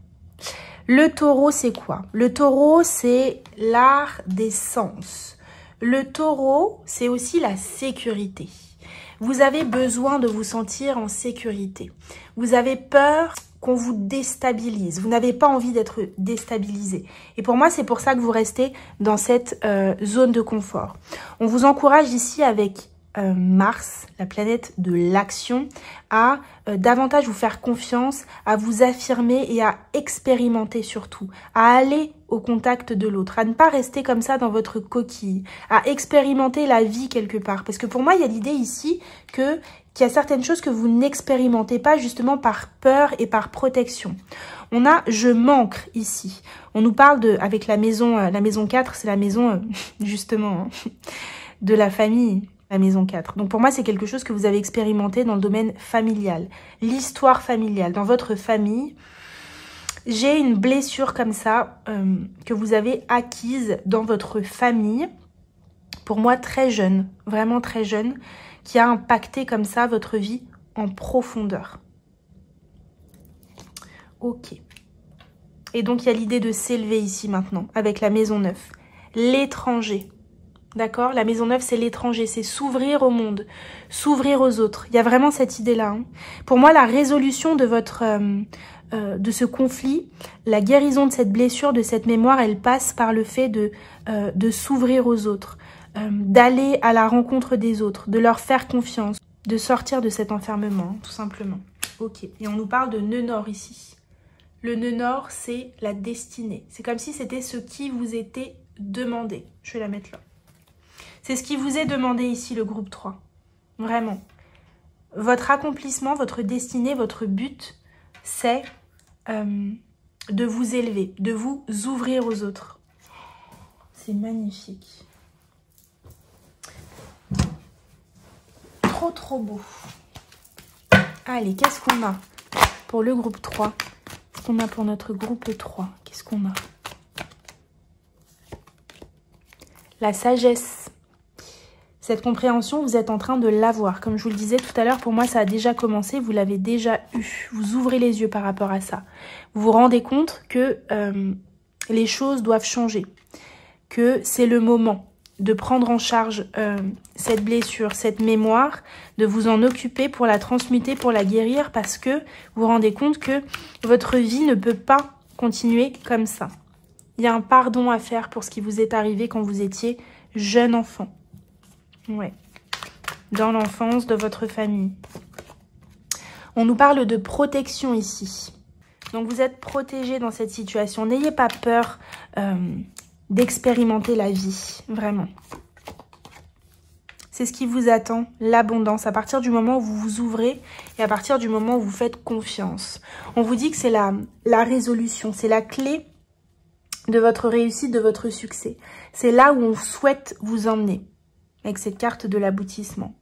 Le taureau, c'est quoi? Le taureau, c'est l'art des sens. Le taureau, c'est aussi la sécurité. Vous avez besoin de vous sentir en sécurité. Vous avez peur qu'on vous déstabilise. Vous n'avez pas envie d'être déstabilisé. Et pour moi, c'est pour ça que vous restez dans cette zone de confort. On vous encourage ici avec Mars, la planète de l'action, à davantage vous faire confiance, à vous affirmer et à expérimenter surtout, à aller au contact de l'autre, à ne pas rester comme ça dans votre coquille, à expérimenter la vie quelque part. Parce que pour moi, il y a l'idée ici qu'il y a certaines choses que vous n'expérimentez pas justement par peur et par protection. On a « je manque » ici. On nous parle avec la maison 4, c'est la maison justement de la famille. La maison 4. Donc pour moi, c'est quelque chose que vous avez expérimenté dans le domaine familial. L'histoire familiale. Dans votre famille, J'ai une blessure comme ça que vous avez acquise dans votre famille. Pour moi, très jeune, vraiment très jeune, qui a impacté comme ça votre vie en profondeur. Ok. Et donc, il y a l'idée de s'élever ici maintenant, avec la maison 9. L'étranger. D'accord? La maison 9, c'est l'étranger, c'est s'ouvrir au monde, s'ouvrir aux autres. Il y a vraiment cette idée-là. Hein. Pour moi, la résolution de votre... de ce conflit, la guérison de cette blessure, de cette mémoire, elle passe par le fait de s'ouvrir aux autres, d'aller à la rencontre des autres, de leur faire confiance, de sortir de cet enfermement, tout simplement. Ok, et on nous parle de nœud nord ici. Le nœud nord, c'est la destinée. C'est comme si c'était ce qui vous était demandé. Je vais la mettre là. C'est ce qui vous est demandé ici, le groupe 3. Vraiment. Votre accomplissement, votre destinée, votre but, c'est de vous élever, de vous ouvrir aux autres. C'est magnifique. Trop, trop beau. Allez, qu'est-ce qu'on a pour le groupe 3? Qu'est-ce qu'on a pour notre groupe 3? Qu'est-ce qu'on a? La sagesse. Cette compréhension, vous êtes en train de l'avoir. Comme je vous le disais tout à l'heure, pour moi, ça a déjà commencé. Vous l'avez déjà eu. Vous ouvrez les yeux par rapport à ça. Vous vous rendez compte que les choses doivent changer. Que c'est le moment de prendre en charge cette blessure, cette mémoire, de vous en occuper pour la transmuter, pour la guérir, parce que vous vous rendez compte que votre vie ne peut pas continuer comme ça. Il y a un pardon à faire pour ce qui vous est arrivé quand vous étiez jeune enfant. Ouais, dans l'enfance de votre famille. On nous parle de protection ici. Donc vous êtes protégé dans cette situation. N'ayez pas peur d'expérimenter la vie, vraiment. C'est ce qui vous attend, l'abondance, à partir du moment où vous vous ouvrez et à partir du moment où vous faites confiance. On vous dit que c'est la résolution, c'est la clé de votre réussite, de votre succès. C'est là où on souhaite vous emmener. Avec cette carte de l'aboutissement.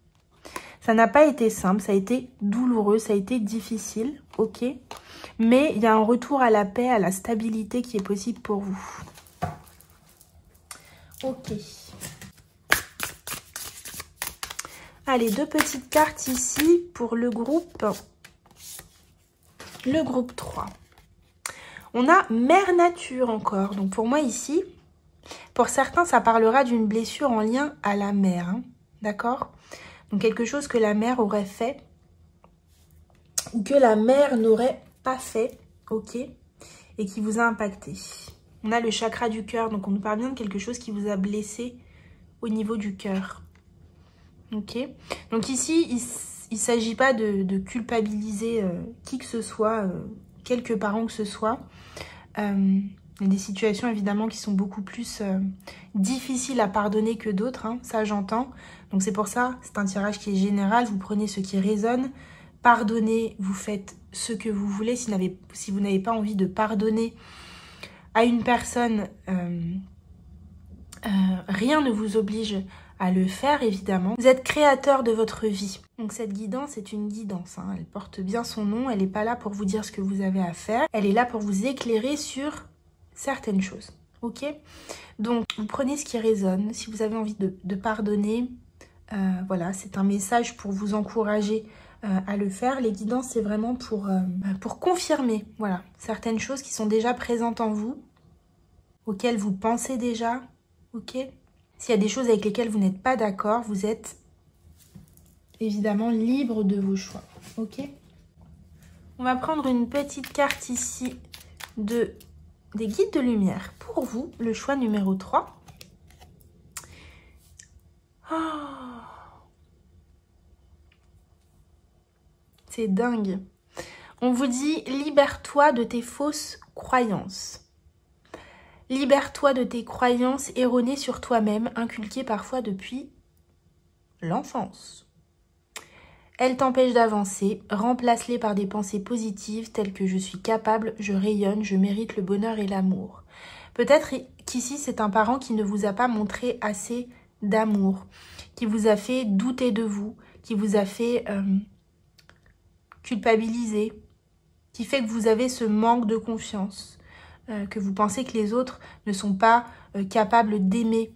Ça n'a pas été simple, ça a été douloureux, ça a été difficile, ok. Mais il y a un retour à la paix, à la stabilité qui est possible pour vous. Ok. Allez, deux petites cartes ici pour le groupe 3. On a Mère Nature encore. Donc pour moi ici... Pour certains, ça parlera d'une blessure en lien à la mère, hein, d'accord? Donc quelque chose que la mère aurait fait ou que la mère n'aurait pas fait, ok? Et qui vous a impacté. On a le chakra du cœur, donc on nous parle bien de quelque chose qui vous a blessé au niveau du cœur, ok? Donc ici, il ne s'agit pas de culpabiliser qui que ce soit, quelques parents que ce soit. Il y a des situations évidemment qui sont beaucoup plus difficiles à pardonner que d'autres, hein, ça j'entends. Donc c'est pour ça, c'est un tirage qui est général, vous prenez ce qui résonne, pardonnez, vous faites ce que vous voulez. Si vous n'avez pas envie de pardonner à une personne, rien ne vous oblige à le faire évidemment. Vous êtes créateur de votre vie. Donc cette guidance est une guidance, hein, elle porte bien son nom, elle n'est pas là pour vous dire ce que vous avez à faire, elle est là pour vous éclairer sur... certaines choses, ok? Donc, vous prenez ce qui résonne. Si vous avez envie de pardonner, voilà, c'est un message pour vous encourager à le faire. Les guidances, c'est vraiment pour confirmer, voilà, certaines choses qui sont déjà présentes en vous, auxquelles vous pensez déjà, ok? S'il y a des choses avec lesquelles vous n'êtes pas d'accord, vous êtes évidemment libre de vos choix, ok? On va prendre une petite carte ici des guides de lumière. Pour vous, le choix numéro 3. Oh, c'est dingue. On vous dit, libère-toi de tes fausses croyances. Libère-toi de tes croyances erronées sur toi-même, inculquées parfois depuis l'enfance. Elles t'empêchent d'avancer, remplace-les par des pensées positives telles que je suis capable, je rayonne, je mérite le bonheur et l'amour. Peut-être qu'ici c'est un parent qui ne vous a pas montré assez d'amour, qui vous a fait douter de vous, qui vous a fait culpabiliser, qui fait que vous avez ce manque de confiance, que vous pensez que les autres ne sont pas capables d'aimer,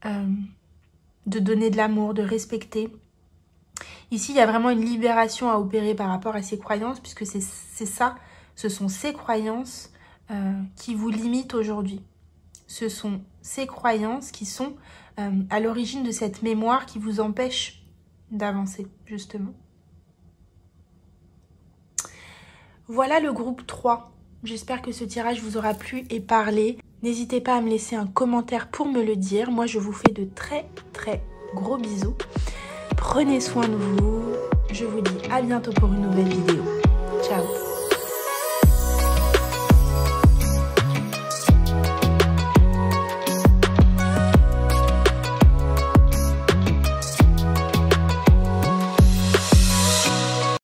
de donner de l'amour, de respecter. Ici, il y a vraiment une libération à opérer par rapport à ces croyances, puisque c'est ça, ce sont ces croyances qui vous limitent aujourd'hui. Ce sont ces croyances qui sont à l'origine de cette mémoire qui vous empêche d'avancer, justement. Voilà le groupe 3. J'espère que ce tirage vous aura plu et parlé. N'hésitez pas à me laisser un commentaire pour me le dire. Moi, je vous fais de très très gros bisous. Prenez soin de vous. Je vous dis à bientôt pour une nouvelle vidéo. Ciao.